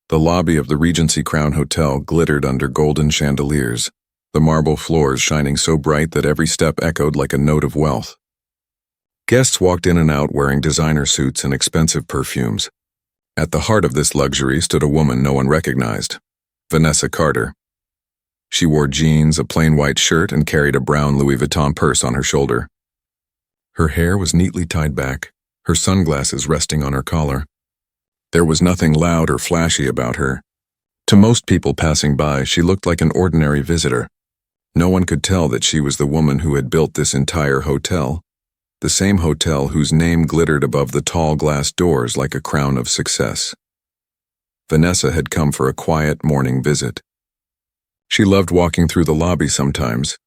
The lobby of the Regency Crown Hotel glittered under golden chandeliers, the marble floors shining so bright that every step echoed like a note of wealth. Guests walked in and out wearing designer suits and expensive perfumes. At the heart of this luxury stood a woman no one recognized, Vanessa Carter. She wore jeans, a plain white shirt, and carried a brown Louis Vuitton purse on her shoulder. Her hair was neatly tied back, her sunglasses resting on her collar. There was nothing loud or flashy about her. To most people passing by, she looked like an ordinary visitor. No one could tell that she was the woman who had built this entire hotel, the same hotel whose name glittered above the tall glass doors like a crown of success. Vanessa had come for a quiet morning visit. She loved walking through the lobby sometimes,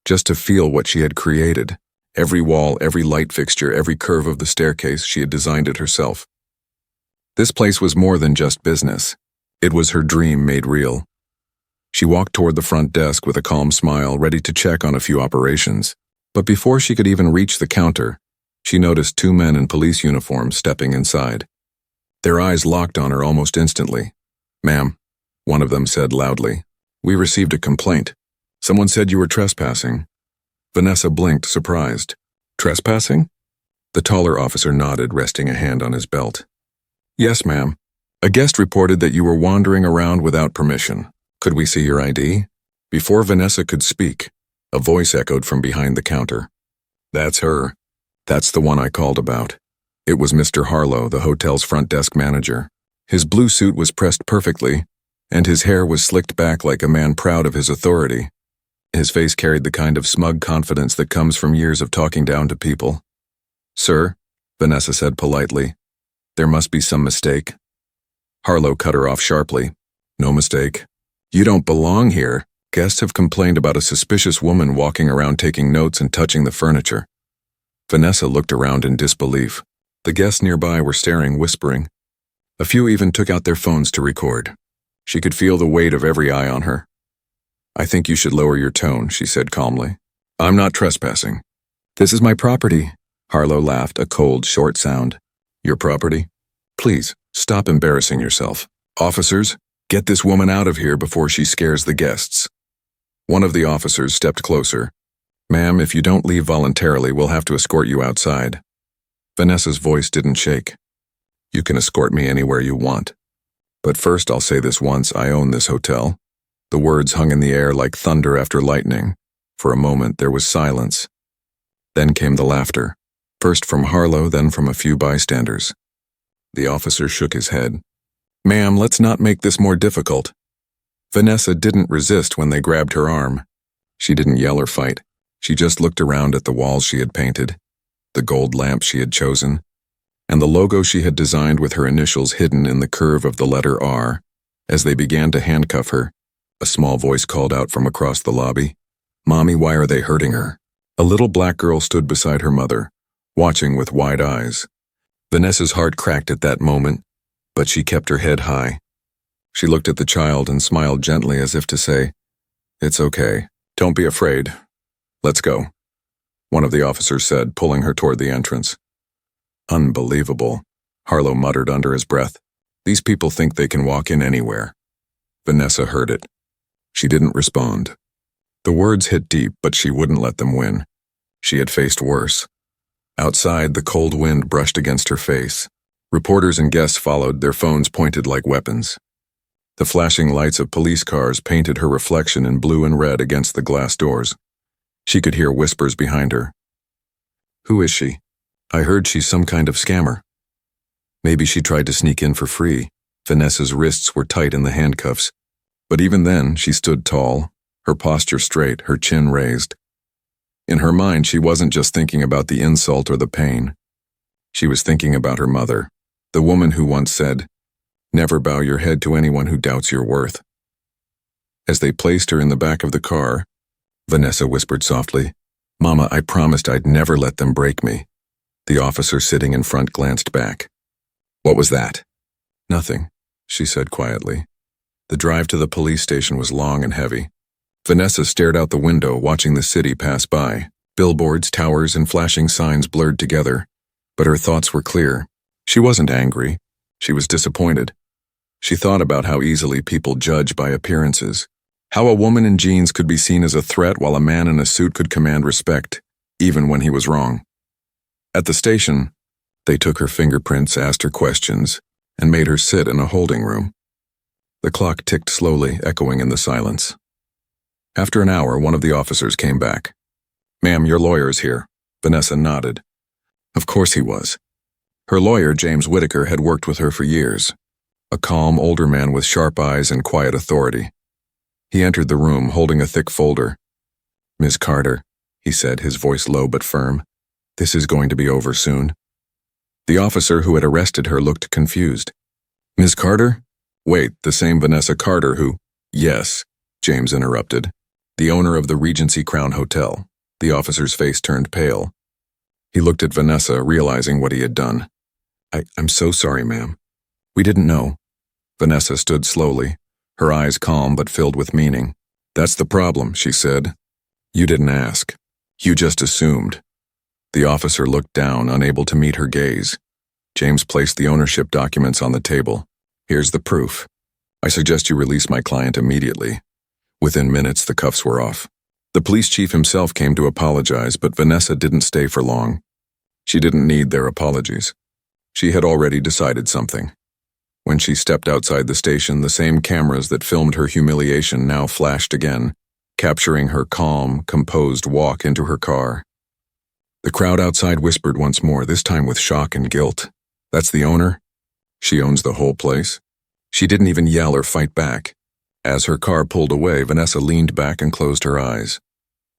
just to feel what she had created. Every wall, every light fixture, every curve of the staircase, she had designed it herself. This place was more than just business. It was her dream made real. She walked toward the front desk with a calm smile, ready to check on a few operations. But before she could even reach the counter, she noticed two men in police uniforms stepping inside. Their eyes locked on her almost instantly. "Ma'am," one of them said loudly, "we received a complaint. Someone said you were trespassing." Vanessa blinked, surprised. "Trespassing?" The taller officer nodded, resting a hand on his belt. "Yes, ma'am. A guest reported that you were wandering around without permission. Could we see your ID?" Before Vanessa could speak, a voice echoed from behind the counter. "That's her. That's the one I called about." It was Mr. Harlow, the hotel's front desk manager. His blue suit was pressed perfectly, and his hair was slicked back like a man proud of his authority. His face carried the kind of smug confidence that comes from years of talking down to people. "Sir," Vanessa said politely, "there must be some mistake." Harlow cut her off sharply. "No mistake. You don't belong here. Guests have complained about a suspicious woman walking around taking notes and touching the furniture." Vanessa looked around in disbelief. The guests nearby were staring, whispering. A few even took out their phones to record. She could feel the weight of every eye on her. "I think you should lower your tone," she said calmly. "I'm not trespassing." "This is my property." Harlow laughed, a cold, short sound. "Your property? Please, stop embarrassing yourself. Officers, get this woman out of here before she scares the guests." One of the officers stepped closer. "Ma'am, if you don't leave voluntarily, we'll have to escort you outside." Vanessa's voice didn't shake. "You can escort me anywhere you want. But first I'll say this once, I own this hotel." The words hung in the air like thunder after lightning. For a moment there was silence. Then came the laughter, first from Harlow, then from a few bystanders. The officer shook his head. "Ma'am, let's not make this more difficult." Vanessa didn't resist when they grabbed her arm. She didn't yell or fight. She just looked around at the walls she had painted, the gold lamp she had chosen, and the logo she had designed with her initials hidden in the curve of the letter R. As they began to handcuff her, a small voice called out from across the lobby, "Mommy, why are they hurting her?" A little black girl stood beside her mother, watching with wide eyes. Vanessa's heart cracked at that moment, but she kept her head high. She looked at the child and smiled gently as if to say, "It's okay. Don't be afraid. Let's go," one of the officers said, pulling her toward the entrance. "Unbelievable," Harlow muttered under his breath. "These people think they can walk in anywhere." Vanessa heard it. She didn't respond. The words hit deep, but she wouldn't let them win. She had faced worse. Outside, the cold wind brushed against her face. Reporters and guests followed, their phones pointed like weapons. The flashing lights of police cars painted her reflection in blue and red against the glass doors. She could hear whispers behind her. "Who is she? I heard she's some kind of scammer." Maybe she tried to sneak in for free. Vanessa's wrists were tight in the handcuffs. But even then, she stood tall, her posture straight, her chin raised. In her mind, she wasn't just thinking about the insult or the pain. She was thinking about her mother, the woman who once said, "Never bow your head to anyone who doubts your worth." As they placed her in the back of the car, Vanessa whispered softly, "Mama, I promised I'd never let them break me." The officer sitting in front glanced back. "What was that?" "Nothing," she said quietly. The drive to the police station was long and heavy. Vanessa stared out the window, watching the city pass by. Billboards, towers, and flashing signs blurred together. But her thoughts were clear. She wasn't angry. She was disappointed. She thought about how easily people judge by appearances. How a woman in jeans could be seen as a threat while a man in a suit could command respect, even when he was wrong. At the station, they took her fingerprints, asked her questions, and made her sit in a holding room. The clock ticked slowly, echoing in the silence. After an hour, one of the officers came back. "Ma'am, your lawyer's here." Vanessa nodded. Of course he was. Her lawyer, James Whitaker, had worked with her for years. A calm, older man with sharp eyes and quiet authority. He entered the room, holding a thick folder. "Miss Carter," he said, his voice low but firm, "this is going to be over soon." The officer who had arrested her looked confused. "Miss Carter? Wait, the same Vanessa Carter who—" "Yes," James interrupted. "The owner of the Regency Crown Hotel." The officer's face turned pale. He looked at Vanessa, realizing what he had done. I'm so sorry, ma'am. We didn't know." Vanessa stood slowly, her eyes calm but filled with meaning. "That's the problem," she said. "You didn't ask. You just assumed." The officer looked down, unable to meet her gaze. James placed the ownership documents on the table. "Here's the proof. I suggest you release my client immediately." Within minutes, the cuffs were off. The police chief himself came to apologize, but Vanessa didn't stay for long. She didn't need their apologies. She had already decided something. When she stepped outside the station, the same cameras that filmed her humiliation now flashed again, capturing her calm, composed walk into her car. The crowd outside whispered once more, this time with shock and guilt. "That's the owner? She owns the whole place?" She didn't even yell or fight back. As her car pulled away, Vanessa leaned back and closed her eyes.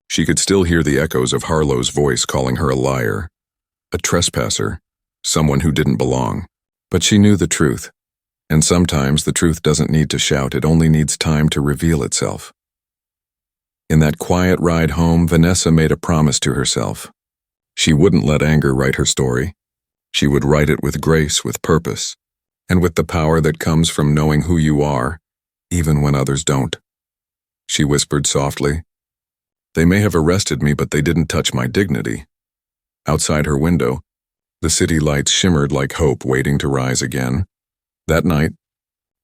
She could still hear the echoes of Harlow's voice calling her a liar, a trespasser, someone who didn't belong. But she knew the truth. And sometimes the truth doesn't need to shout, it only needs time to reveal itself. In that quiet ride home, Vanessa made a promise to herself. She wouldn't let anger write her story. She would write it with grace, with purpose, and with the power that comes from knowing who you are, even when others don't. She whispered softly, "They may have arrested me, but they didn't touch my dignity." Outside her window, the city lights shimmered like hope waiting to rise again. That night,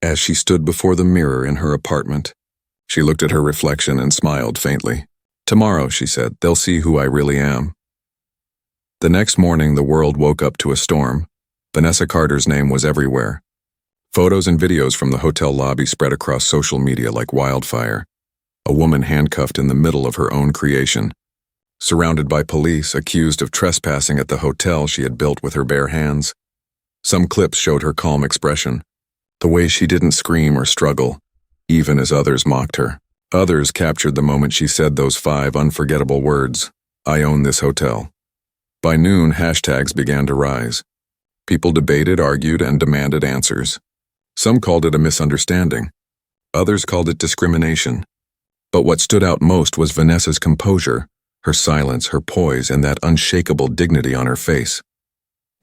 as she stood before the mirror in her apartment, she looked at her reflection and smiled faintly. "Tomorrow," she said, "they'll see who I really am." The next morning, the world woke up to a storm. Vanessa Carter's name was everywhere. Photos and videos from the hotel lobby spread across social media like wildfire. A woman handcuffed in the middle of her own creation, surrounded by police, accused of trespassing at the hotel she had built with her bare hands. Some clips showed her calm expression, the way she didn't scream or struggle, even as others mocked her. Others captured the moment she said those 5 unforgettable words, "I own this hotel." By noon, hashtags began to rise. People debated, argued, and demanded answers. Some called it a misunderstanding. Others called it discrimination. But what stood out most was Vanessa's composure, her silence, her poise, and that unshakable dignity on her face.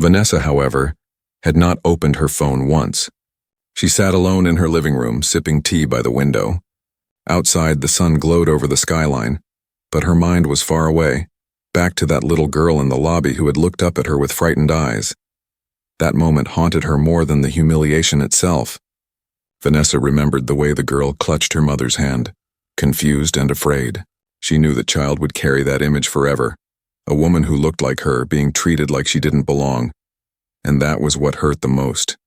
Vanessa, however, had not opened her phone once. She sat alone in her living room, sipping tea by the window. Outside, the sun glowed over the skyline, but her mind was far away, back to that little girl in the lobby who had looked up at her with frightened eyes. That moment haunted her more than the humiliation itself. Vanessa remembered the way the girl clutched her mother's hand, confused and afraid. She knew the child would carry that image forever, a woman who looked like her, being treated like she didn't belong. And that was what hurt the most.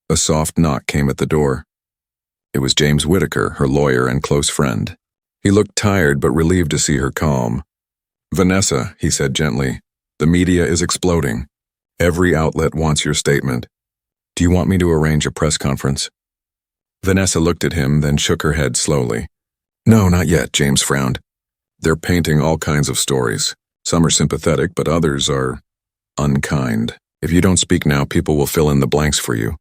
A soft knock came at the door. It was James Whitaker, her lawyer and close friend. He looked tired but relieved to see her calm. "Vanessa," he said gently, "the media is exploding. Every outlet wants your statement. Do you want me to arrange a press conference?" Vanessa looked at him, then shook her head slowly. "No, not yet," James frowned. "They're painting all kinds of stories. Some are sympathetic, but others are unkind. If you don't speak now, people will fill in the blanks for you."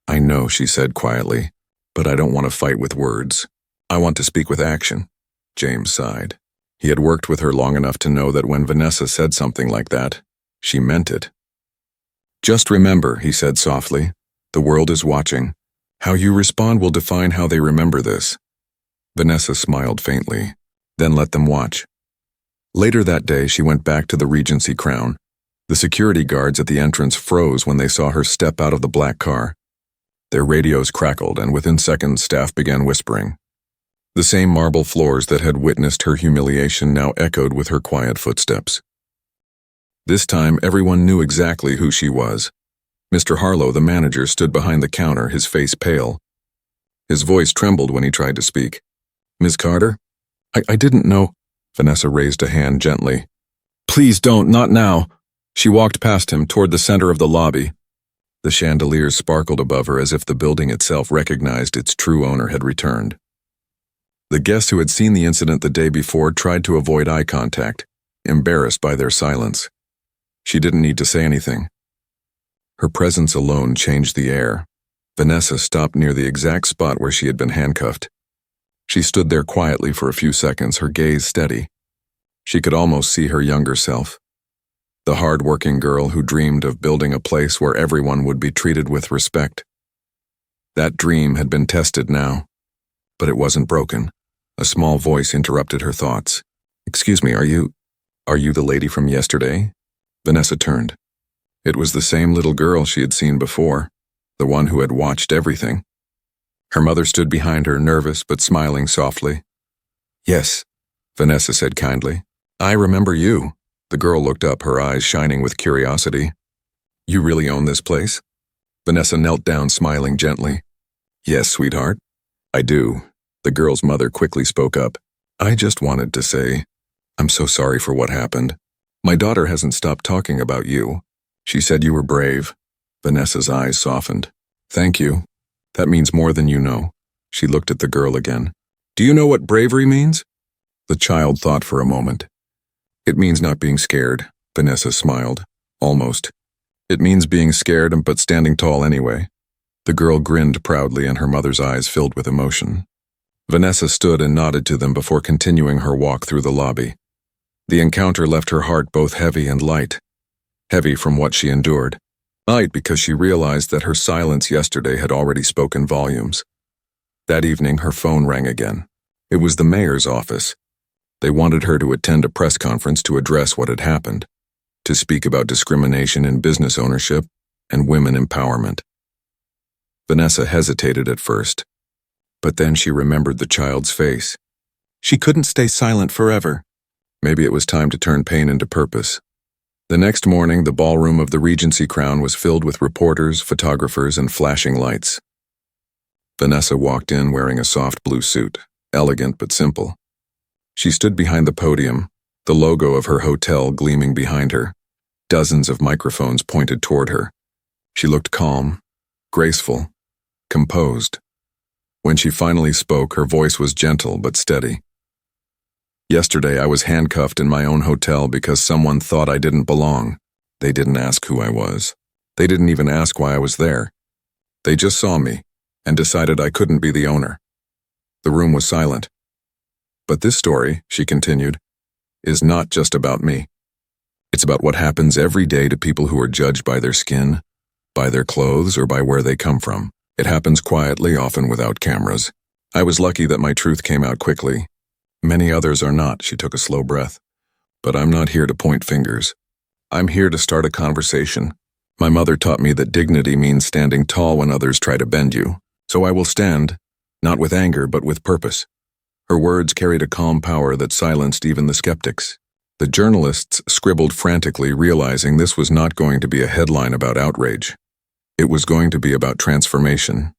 "I know," she said quietly, "but I don't want to fight with words. I want to speak with action." James sighed. He had worked with her long enough to know that when Vanessa said something like that, she meant it. "Just remember," he said softly, "the world is watching. How you respond will define how they remember this." Vanessa smiled faintly, then let them watch. Later that day, she went back to the Regency Crown. The security guards at the entrance froze when they saw her step out of the black car. Their radios crackled, and within seconds staff began whispering. The same marble floors that had witnessed her humiliation now echoed with her quiet footsteps. This time, everyone knew exactly who she was. Mr. Harlow, the manager, stood behind the counter, his face pale. His voice trembled when he tried to speak. "Ms. Carter? I didn't know." Vanessa raised a hand gently. "Please don't, not now." She walked past him toward the center of the lobby. The chandeliers sparkled above her as if the building itself recognized its true owner had returned. The guests who had seen the incident the day before tried to avoid eye contact, embarrassed by their silence. She didn't need to say anything. Her presence alone changed the air. Vanessa stopped near the exact spot where she had been handcuffed. She stood there quietly for a few seconds, her gaze steady. She could almost see her younger self. The hard-working girl who dreamed of building a place where everyone would be treated with respect. That dream had been tested now, but it wasn't broken. A small voice interrupted her thoughts. "Excuse me, are you the lady from yesterday?" Vanessa turned. It was the same little girl she had seen before, the one who had watched everything. Her mother stood behind her, nervous but smiling softly. "Yes," Vanessa said kindly. "I remember you." The girl looked up, her eyes shining with curiosity. "You really own this place?" Vanessa knelt down, smiling gently. "Yes, sweetheart, I do." The girl's mother quickly spoke up. "I just wanted to say, I'm so sorry for what happened. My daughter hasn't stopped talking about you. She said you were brave." Vanessa's eyes softened. "Thank you. That means more than you know." She looked at the girl again. "Do you know what bravery means?" The child thought for a moment. "It means not being scared," Vanessa smiled. "Almost. It means being scared but standing tall anyway." The girl grinned proudly, and her mother's eyes filled with emotion. Vanessa stood and nodded to them before continuing her walk through the lobby. The encounter left her heart both heavy and light. Heavy from what she endured. Light because she realized that her silence yesterday had already spoken volumes. That evening, her phone rang again. It was the mayor's office. They wanted her to attend a press conference to address what had happened, to speak about discrimination in business ownership and women empowerment. Vanessa hesitated at first, but then she remembered the child's face. She couldn't stay silent forever. Maybe it was time to turn pain into purpose. The next morning, the ballroom of the Regency Crown was filled with reporters, photographers, and flashing lights. Vanessa walked in wearing a soft blue suit, elegant but simple. She stood behind the podium, the logo of her hotel gleaming behind her. Dozens of microphones pointed toward her. She looked calm, graceful, composed. When she finally spoke, her voice was gentle but steady. "Yesterday I was handcuffed in my own hotel because someone thought I didn't belong. They didn't ask who I was. They didn't even ask why I was there. They just saw me and decided I couldn't be the owner." The room was silent. "But this story," she continued, "is not just about me. It's about what happens every day to people who are judged by their skin, by their clothes, or by where they come from. It happens quietly, often without cameras. I was lucky that my truth came out quickly. Many others are not." She took a slow breath. "But I'm not here to point fingers. I'm here to start a conversation. My mother taught me that dignity means standing tall when others try to bend you. So I will stand, not with anger, but with purpose." Her words carried a calm power that silenced even the skeptics. The journalists scribbled frantically, realizing this was not going to be a headline about outrage. It was going to be about transformation.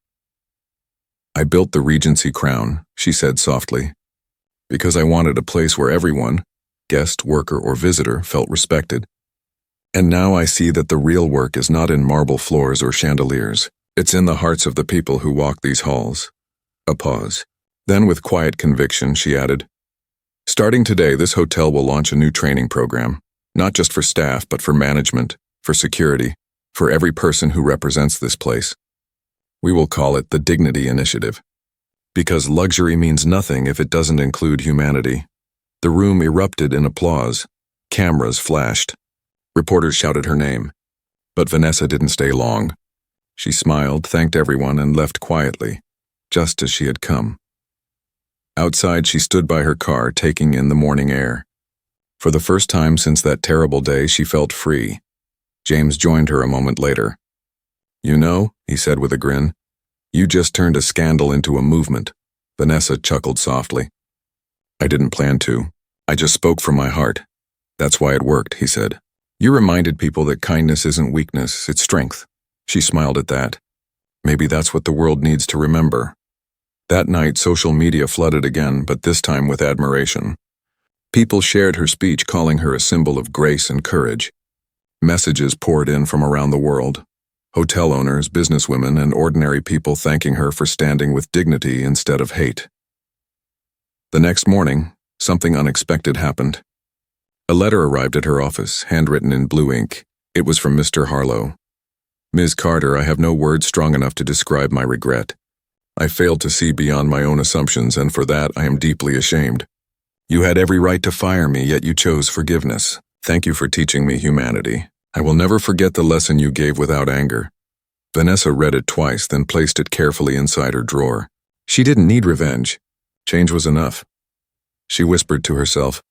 "I built the Regency Crown," she said softly, "because I wanted a place where everyone, guest, worker, or visitor, felt respected. And now I see that the real work is not in marble floors or chandeliers. It's in the hearts of the people who walk these halls." A pause. Then, with quiet conviction, she added, "Starting today, this hotel will launch a new training program, not just for staff, but for management, for security, for every person who represents this place. We will call it the Dignity Initiative. Because luxury means nothing if it doesn't include humanity." The room erupted in applause. Cameras flashed. Reporters shouted her name. But Vanessa didn't stay long. She smiled, thanked everyone, and left quietly, just as she had come. Outside, she stood by her car, taking in the morning air. For the first time since that terrible day, she felt free. James joined her a moment later. "You know," he said with a grin, You just turned a scandal into a movement. Vanessa chuckled softly. I didn't plan to. I just spoke from my heart. That's why it worked, he said. You reminded people that kindness isn't weakness, it's strength. She smiled at that. Maybe that's what the world needs to remember. That night, social media flooded again, but this time with admiration. People shared her speech, calling her a symbol of grace and courage. Messages poured in from around the world. Hotel owners, businesswomen, and ordinary people thanking her for standing with dignity instead of hate. The next morning, something unexpected happened. A letter arrived at her office, handwritten in blue ink. It was from Mr. Harlow. Ms. Carter, I have no words strong enough to describe my regret. I failed to see beyond my own assumptions, and for that I am deeply ashamed. You had every right to fire me, yet you chose forgiveness. Thank you for teaching me humanity. I will never forget the lesson you gave without anger. Vanessa read it twice, then placed it carefully inside her drawer. She didn't need revenge. Change was enough. She whispered to herself,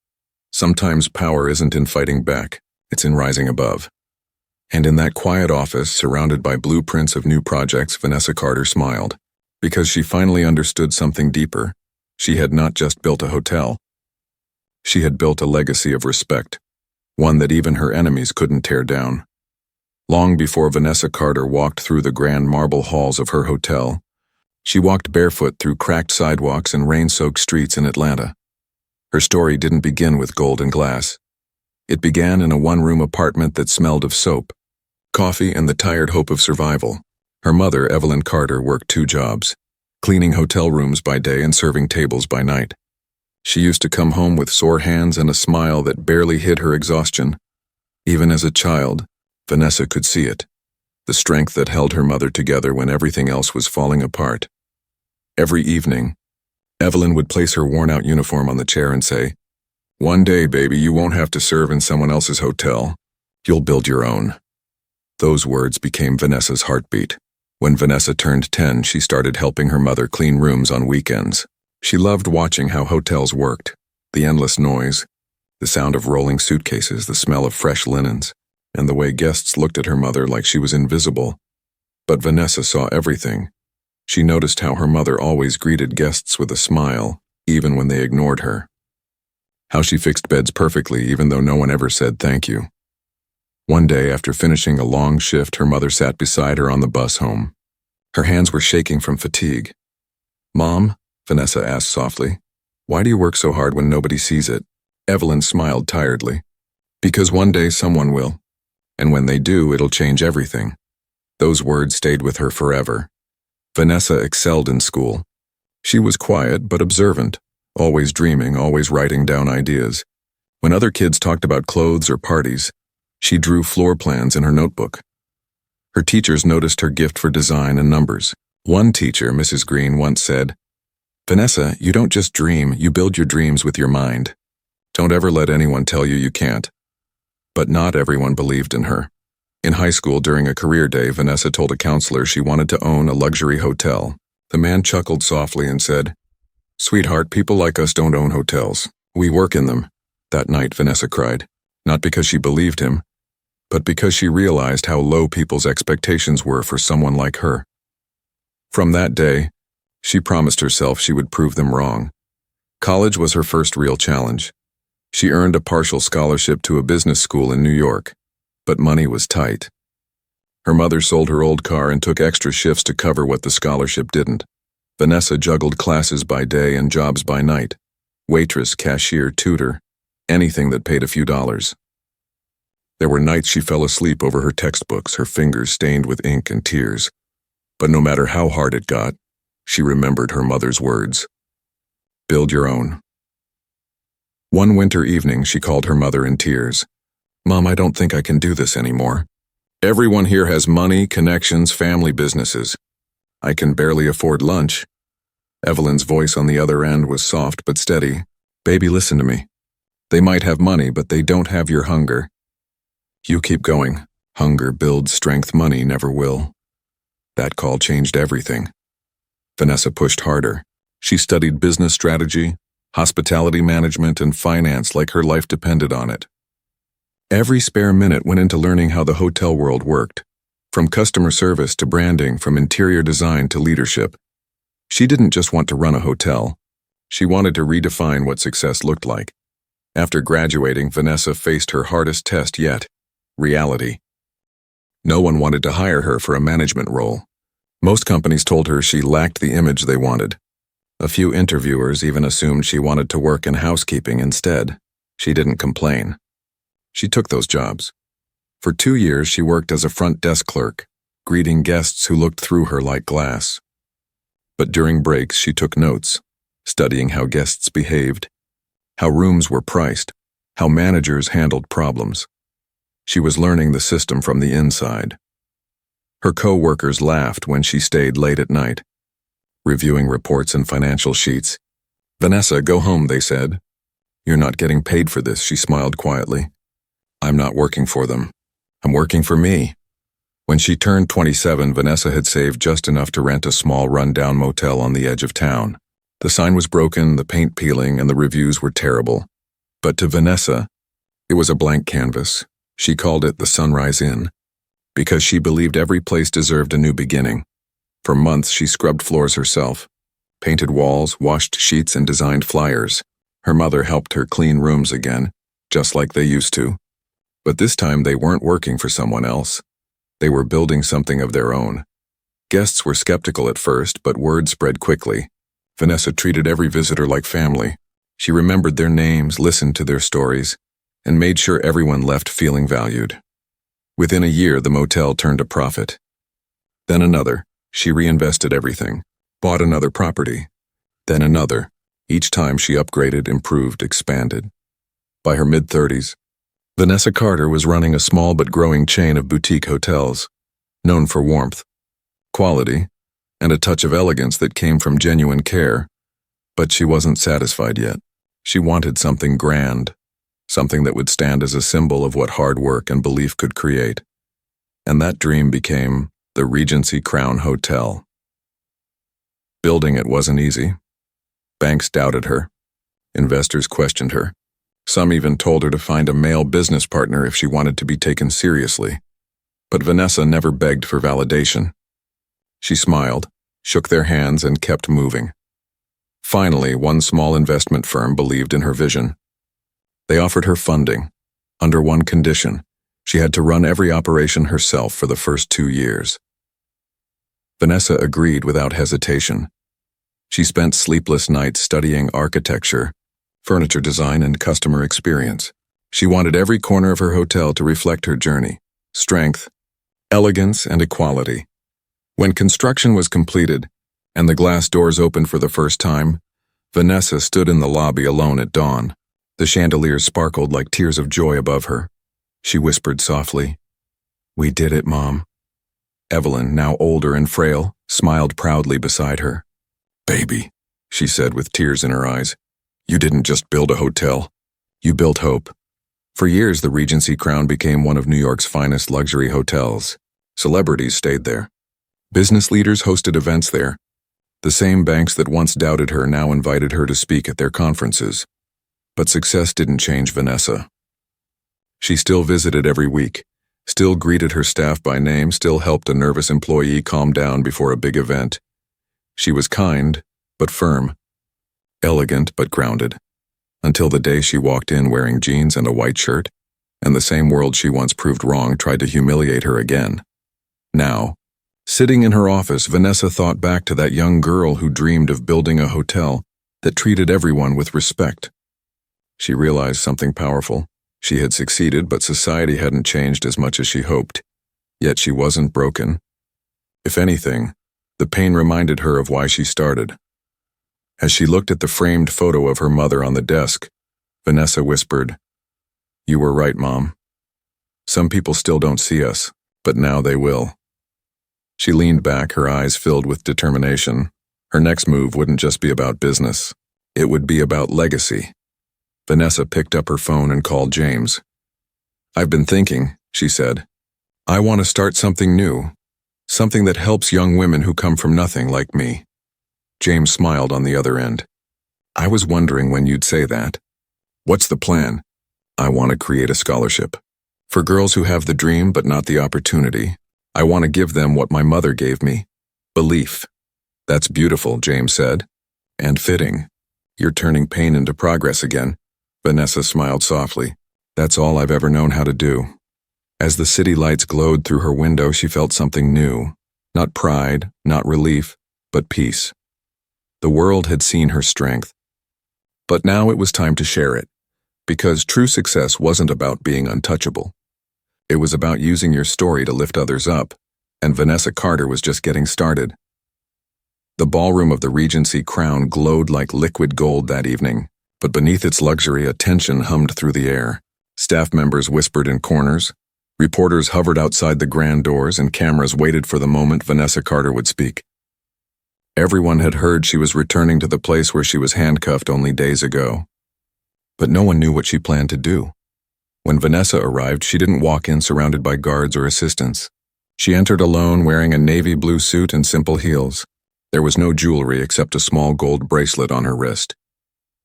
sometimes power isn't in fighting back, it's in rising above. And in that quiet office, surrounded by blueprints of new projects, Vanessa Carter smiled. Because she finally understood something deeper. She had not just built a hotel. She had built a legacy of respect, one that even her enemies couldn't tear down. Long before Vanessa Carter walked through the grand marble halls of her hotel, she walked barefoot through cracked sidewalks and rain-soaked streets in Atlanta. Her story didn't begin with gold and glass. It began in a one-room apartment that smelled of soap, coffee, and the tired hope of survival. Her mother, Evelyn Carter, worked 2 jobs, cleaning hotel rooms by day and serving tables by night. She used to come home with sore hands and a smile that barely hid her exhaustion. Even as a child, Vanessa could see it, the strength that held her mother together when everything else was falling apart. Every evening, Evelyn would place her worn-out uniform on the chair and say, "One day, baby, you won't have to serve in someone else's hotel. You'll build your own." Those words became Vanessa's heartbeat. When Vanessa turned 10, she started helping her mother clean rooms on weekends. She loved watching how hotels worked, the endless noise, the sound of rolling suitcases, the smell of fresh linens, and the way guests looked at her mother like she was invisible. But Vanessa saw everything. She noticed how her mother always greeted guests with a smile, even when they ignored her. How she fixed beds perfectly, even though no one ever said thank you. One day, after finishing a long shift, her mother sat beside her on the bus home. Her hands were shaking from fatigue. "Mom," Vanessa asked softly, "why do you work so hard when nobody sees it?" Evelyn smiled tiredly. "Because one day someone will. And when they do, it'll change everything." Those words stayed with her forever. Vanessa excelled in school. She was quiet but observant, always dreaming, always writing down ideas. When other kids talked about clothes or parties, she drew floor plans in her notebook. Her teachers noticed her gift for design and numbers. One teacher, Mrs. Green, once said, "Vanessa, you don't just dream, you build your dreams with your mind. Don't ever let anyone tell you you can't." But not everyone believed in her. In high school, during a career day, Vanessa told a counselor she wanted to own a luxury hotel. The man chuckled softly and said, "Sweetheart, people like us don't own hotels. We work in them." That night, Vanessa cried, not because she believed him, but because she realized how low people's expectations were for someone like her. From that day, she promised herself she would prove them wrong. College was her first real challenge. She earned a partial scholarship to a business school in New York, but money was tight. Her mother sold her old car and took extra shifts to cover what the scholarship didn't. Vanessa juggled classes by day and jobs by night. Waitress, cashier, tutor, anything that paid a few dollars. There were nights she fell asleep over her textbooks, her fingers stained with ink and tears. But no matter how hard it got, she remembered her mother's words. Build your own. One winter evening, she called her mother in tears. "Mom, I don't think I can do this anymore. Everyone here has money, connections, family businesses. I can barely afford lunch." Evelyn's voice on the other end was soft but steady. "Baby, listen to me. They might have money, but they don't have your hunger. You keep going. Hunger builds strength, money never will." That call changed everything. Vanessa pushed harder. She studied business strategy, hospitality management, and finance like her life depended on it. Every spare minute went into learning how the hotel world worked. From customer service to branding, from interior design to leadership. She didn't just want to run a hotel. She wanted to redefine what success looked like. After graduating, Vanessa faced her hardest test yet: reality. No one wanted to hire her for a management role. Most companies told her she lacked the image they wanted. A few interviewers even assumed she wanted to work in housekeeping instead. She didn't complain. She took those jobs. For 2 years, she worked as a front desk clerk, greeting guests who looked through her like glass. But during breaks, she took notes, studying how guests behaved, how rooms were priced, how managers handled problems. She was learning the system from the inside. Her co-workers laughed when she stayed late at night, reviewing reports and financial sheets. "Vanessa, go home," they said. "You're not getting paid for this," she smiled quietly. "I'm not working for them. I'm working for me." When she turned 27, Vanessa had saved just enough to rent a small run-down motel on the edge of town. The sign was broken, the paint peeling, and the reviews were terrible. But to Vanessa, it was a blank canvas. She called it the Sunrise Inn, because she believed every place deserved a new beginning. For months, she scrubbed floors herself, painted walls, washed sheets, and designed flyers. Her mother helped her clean rooms again, just like they used to. But this time, they weren't working for someone else. They were building something of their own. Guests were skeptical at first, but word spread quickly. Vanessa treated every visitor like family. She remembered their names, listened to their stories, and made sure everyone left feeling valued. Within a year, the motel turned a profit. Then another. She reinvested everything, bought another property, then another. Each time she upgraded, improved, expanded. By her mid-30s, Vanessa Carter was running a small but growing chain of boutique hotels, known for warmth, quality, and a touch of elegance that came from genuine care. But she wasn't satisfied yet. She wanted something grand, something that would stand as a symbol of what hard work and belief could create. And that dream became the Regency Crown Hotel. Building it wasn't easy. Banks doubted her. Investors questioned her. Some even told her to find a male business partner if she wanted to be taken seriously. But Vanessa never begged for validation. She smiled, shook their hands, and kept moving. Finally, one small investment firm believed in her vision. They offered her funding, under one condition: she had to run every operation herself for the first 2 years. Vanessa agreed without hesitation. She spent sleepless nights studying architecture, furniture design, and customer experience. She wanted every corner of her hotel to reflect her journey: strength, elegance, and equality. When construction was completed, and the glass doors opened for the first time, Vanessa stood in the lobby alone at dawn. The chandeliers sparkled like tears of joy above her. She whispered softly, "We did it, Mom." Evelyn, now older and frail, smiled proudly beside her. "Baby," she said with tears in her eyes, "you didn't just build a hotel. You built hope." For years, the Regency Crown became one of New York's finest luxury hotels. Celebrities stayed there. Business leaders hosted events there. The same banks that once doubted her now invited her to speak at their conferences. But success didn't change Vanessa. She still visited every week, still greeted her staff by name, still helped a nervous employee calm down before a big event. She was kind, but firm, elegant, but grounded, until the day she walked in wearing jeans and a white shirt, and the same world she once proved wrong tried to humiliate her again. Now, sitting in her office, Vanessa thought back to that young girl who dreamed of building a hotel that treated everyone with respect. She realized something powerful. She had succeeded, but society hadn't changed as much as she hoped. Yet she wasn't broken. If anything, the pain reminded her of why she started. As she looked at the framed photo of her mother on the desk, Vanessa whispered, "You were right, Mom. Some people still don't see us, but now they will." She leaned back, her eyes filled with determination. Her next move wouldn't just be about business. It would be about legacy. Vanessa picked up her phone and called James. "I've been thinking," she said. "I want to start something new, something that helps young women who come from nothing like me." James smiled on the other end. "I was wondering when you'd say that. What's the plan?" "I want to create a scholarship for girls who have the dream but not the opportunity. I want to give them what my mother gave me. Belief. That's beautiful, James said. And fitting. You're turning pain into progress again. Vanessa smiled softly. That's all I've ever known how to do. As the city lights glowed through her window, she felt something new. Not pride, not relief, but peace. The world had seen her strength. But now it was time to share it. Because true success wasn't about being untouchable. It was about using your story to lift others up, and Vanessa Carter was just getting started. The ballroom of the Regency Crown glowed like liquid gold that evening, but beneath its luxury a tension hummed through the air. Staff members whispered in corners, reporters hovered outside the grand doors, and cameras waited for the moment Vanessa Carter would speak. Everyone had heard she was returning to the place where she was handcuffed only days ago. But no one knew what she planned to do. When Vanessa arrived, she didn't walk in surrounded by guards or assistants. She entered alone, wearing a navy blue suit and simple heels. There was no jewelry except a small gold bracelet on her wrist,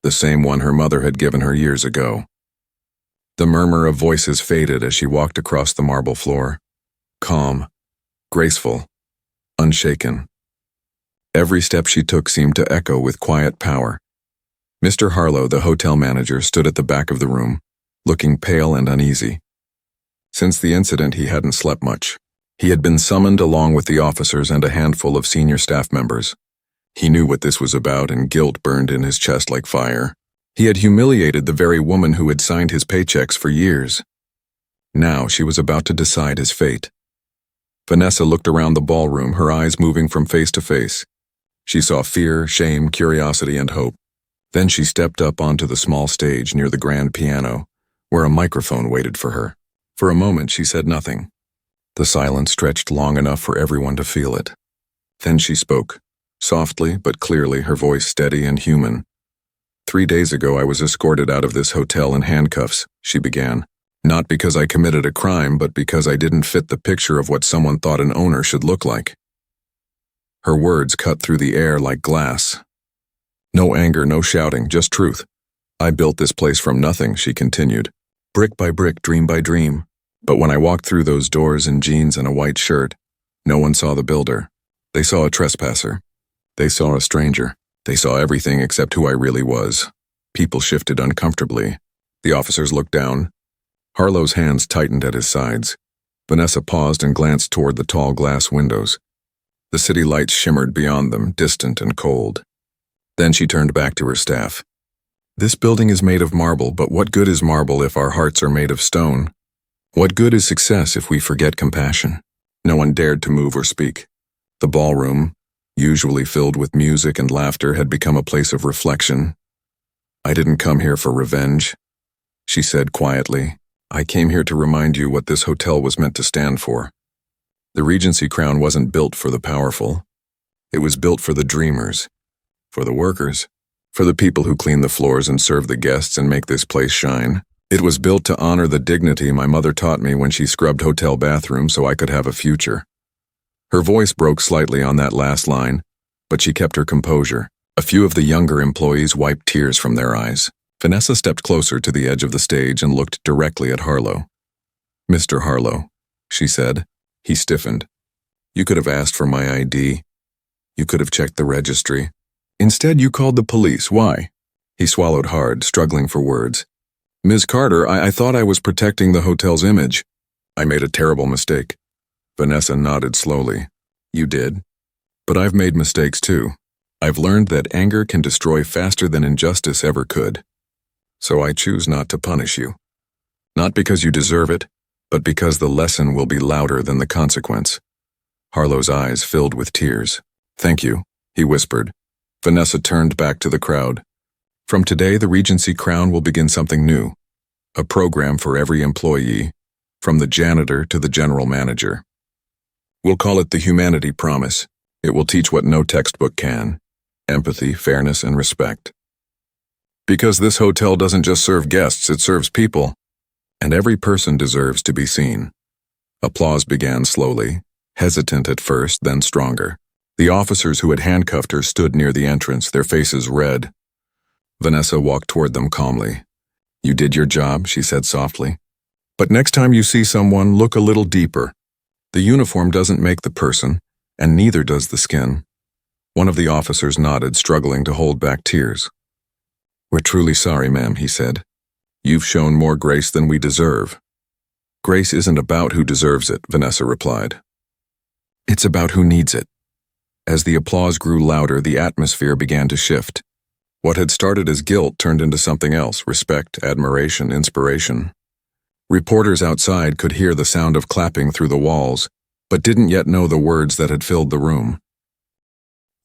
the same one her mother had given her years ago. The murmur of voices faded as she walked across the marble floor. Calm, graceful, unshaken. Every step she took seemed to echo with quiet power. Mr. Harlow, the hotel manager, stood at the back of the room, looking pale and uneasy. Since the incident, he hadn't slept much. He had been summoned along with the officers and a handful of senior staff members. He knew what this was about, and guilt burned in his chest like fire. He had humiliated the very woman who had signed his paychecks for years. Now she was about to decide his fate. Vanessa looked around the ballroom, her eyes moving from face to face. She saw fear, shame, curiosity, and hope. Then she stepped up onto the small stage near the grand piano, where a microphone waited for her. For a moment she said nothing. The silence stretched long enough for everyone to feel it. Then she spoke, softly but clearly, her voice steady and human. 3 days ago I was escorted out of this hotel in handcuffs, she began. Not because I committed a crime, but because I didn't fit the picture of what someone thought an owner should look like. Her words cut through the air like glass. No anger, no shouting, just truth. I built this place from nothing, she continued. Brick by brick, dream by dream. But when I walked through those doors in jeans and a white shirt, no one saw the builder. They saw a trespasser. They saw a stranger. They saw everything except who I really was. People shifted uncomfortably. The officers looked down. Harlow's hands tightened at his sides. Vanessa paused and glanced toward the tall glass windows. The city lights shimmered beyond them, distant and cold. Then she turned back to her staff. This building is made of marble, but what good is marble if our hearts are made of stone? What good is success if we forget compassion? No one dared to move or speak. The ballroom, usually filled with music and laughter, had become a place of reflection. I didn't come here for revenge, she said quietly. I came here to remind you what this hotel was meant to stand for. The Regency Crown wasn't built for the powerful. It was built for the dreamers. For the workers, for the people who clean the floors and serve the guests and make this place shine. It was built to honor the dignity my mother taught me when she scrubbed hotel bathrooms so I could have a future. Her voice broke slightly on that last line, but she kept her composure. A few of the younger employees wiped tears from their eyes. Vanessa stepped closer to the edge of the stage and looked directly at Harlow. Mr. Harlow, she said. He stiffened. You could have asked for my ID. You could have checked the registry. Instead, you called the police. Why? He swallowed hard, struggling for words. Ms. Carter, I thought I was protecting the hotel's image. I made a terrible mistake. Vanessa nodded slowly. You did. But I've made mistakes too. I've learned that anger can destroy faster than injustice ever could. So I choose not to punish you. Not because you deserve it, but because the lesson will be louder than the consequence. Harlow's eyes filled with tears. Thank you, he whispered. Vanessa turned back to the crowd. From today, the Regency Crown will begin something new. A program for every employee, from the janitor to the general manager. We'll call it the Humanity Promise. It will teach what no textbook can: empathy, fairness, and respect. Because this hotel doesn't just serve guests, it serves people. And every person deserves to be seen. Applause began slowly, hesitant at first, then stronger. The officers who had handcuffed her stood near the entrance, their faces red. Vanessa walked toward them calmly. You did your job, she said softly. But next time you see someone, look a little deeper. The uniform doesn't make the person, and neither does the skin. One of the officers nodded, struggling to hold back tears. "We're truly sorry, ma'am," he said. "You've shown more grace than we deserve." "Grace isn't about who deserves it," Vanessa replied. "It's about who needs it." As the applause grew louder, the atmosphere began to shift. What had started as guilt turned into something else: respect, admiration, inspiration. Reporters outside could hear the sound of clapping through the walls, but didn't yet know the words that had filled the room.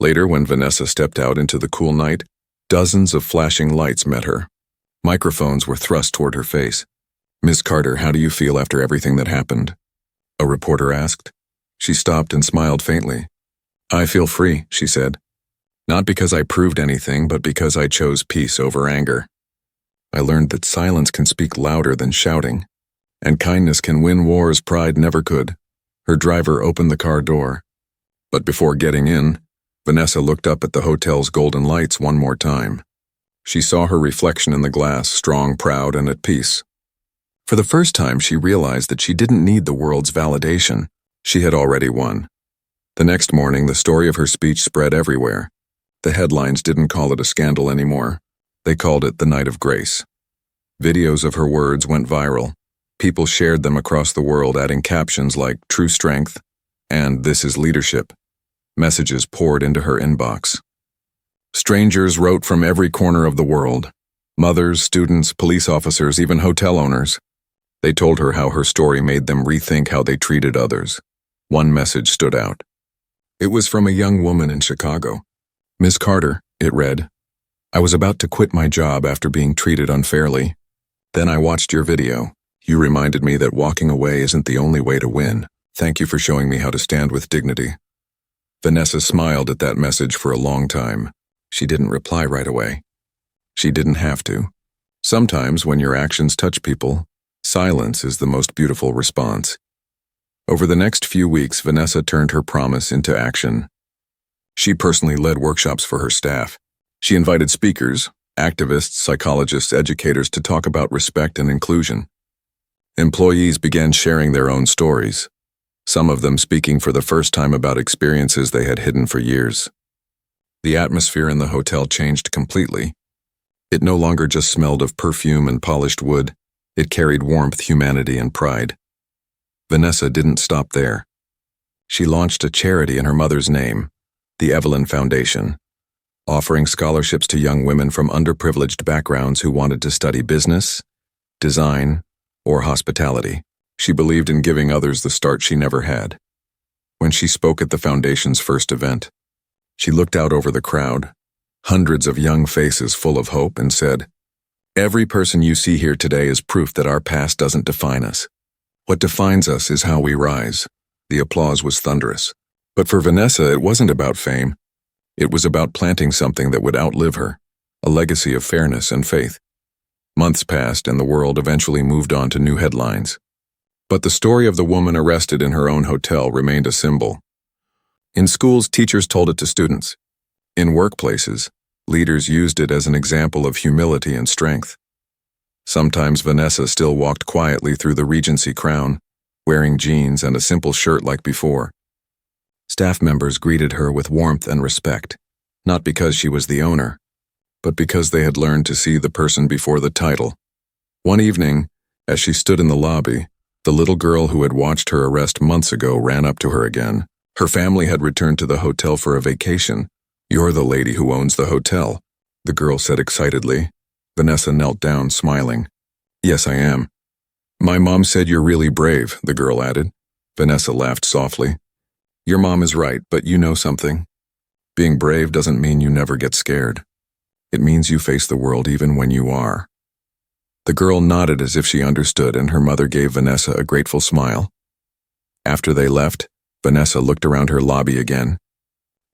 Later, when Vanessa stepped out into the cool night, dozens of flashing lights met her. Microphones were thrust toward her face. "Miss Carter, how do you feel after everything that happened?" a reporter asked. She stopped and smiled faintly. "I feel free," she said. "Not because I proved anything, but because I chose peace over anger. I learned that silence can speak louder than shouting, and kindness can win wars pride never could." Her driver opened the car door. But before getting in, Vanessa looked up at the hotel's golden lights one more time. She saw her reflection in the glass, strong, proud, and at peace. For the first time, she realized that she didn't need the world's validation. She had already won. The next morning, the story of her speech spread everywhere. The headlines didn't call it a scandal anymore. They called it the Night of Grace. Videos of her words went viral. People shared them across the world, adding captions like "True Strength" and "This is Leadership." Messages poured into her inbox. Strangers wrote from every corner of the world. Mothers, students, police officers, even hotel owners. They told her how her story made them rethink how they treated others. One message stood out. It was from a young woman in Chicago. "Miss Carter," it read, "I was about to quit my job after being treated unfairly. Then I watched your video. You reminded me that walking away isn't the only way to win. Thank you for showing me how to stand with dignity." Vanessa smiled at that message for a long time. She didn't reply right away. She didn't have to. Sometimes, when your actions touch people, silence is the most beautiful response. Over the next few weeks, Vanessa turned her promise into action. She personally led workshops for her staff. She invited speakers, activists, psychologists, educators to talk about respect and inclusion. Employees began sharing their own stories, some of them speaking for the first time about experiences they had hidden for years. The atmosphere in the hotel changed completely. It no longer just smelled of perfume and polished wood. It carried warmth, humanity, and pride. Vanessa didn't stop there. She launched a charity in her mother's name, the Evelyn Foundation, offering scholarships to young women from underprivileged backgrounds who wanted to study business, design, or hospitality. She believed in giving others the start she never had. When she spoke at the foundation's first event, she looked out over the crowd, hundreds of young faces full of hope, and said, "Every person you see here today is proof that our past doesn't define us. What defines us is how we rise." The applause was thunderous. But for Vanessa, it wasn't about fame. It was about planting something that would outlive her, a legacy of fairness and faith. Months passed, and the world eventually moved on to new headlines. But the story of the woman arrested in her own hotel remained a symbol. In schools, teachers told it to students. In workplaces, leaders used it as an example of humility and strength. Sometimes Vanessa still walked quietly through the Regency Crown, wearing jeans and a simple shirt like before. Staff members greeted her with warmth and respect, not because she was the owner, but because they had learned to see the person before the title. One evening, as she stood in the lobby, the little girl who had watched her arrest months ago ran up to her again. Her family had returned to the hotel for a vacation. "You're the lady who owns the hotel," the girl said excitedly. Vanessa knelt down, smiling. "Yes, I am." "My mom said you're really brave," the girl added. Vanessa laughed softly. "Your mom is right, but you know something. Being brave doesn't mean you never get scared. It means you face the world even when you are." The girl nodded as if she understood, and her mother gave Vanessa a grateful smile. After they left, Vanessa looked around her lobby again.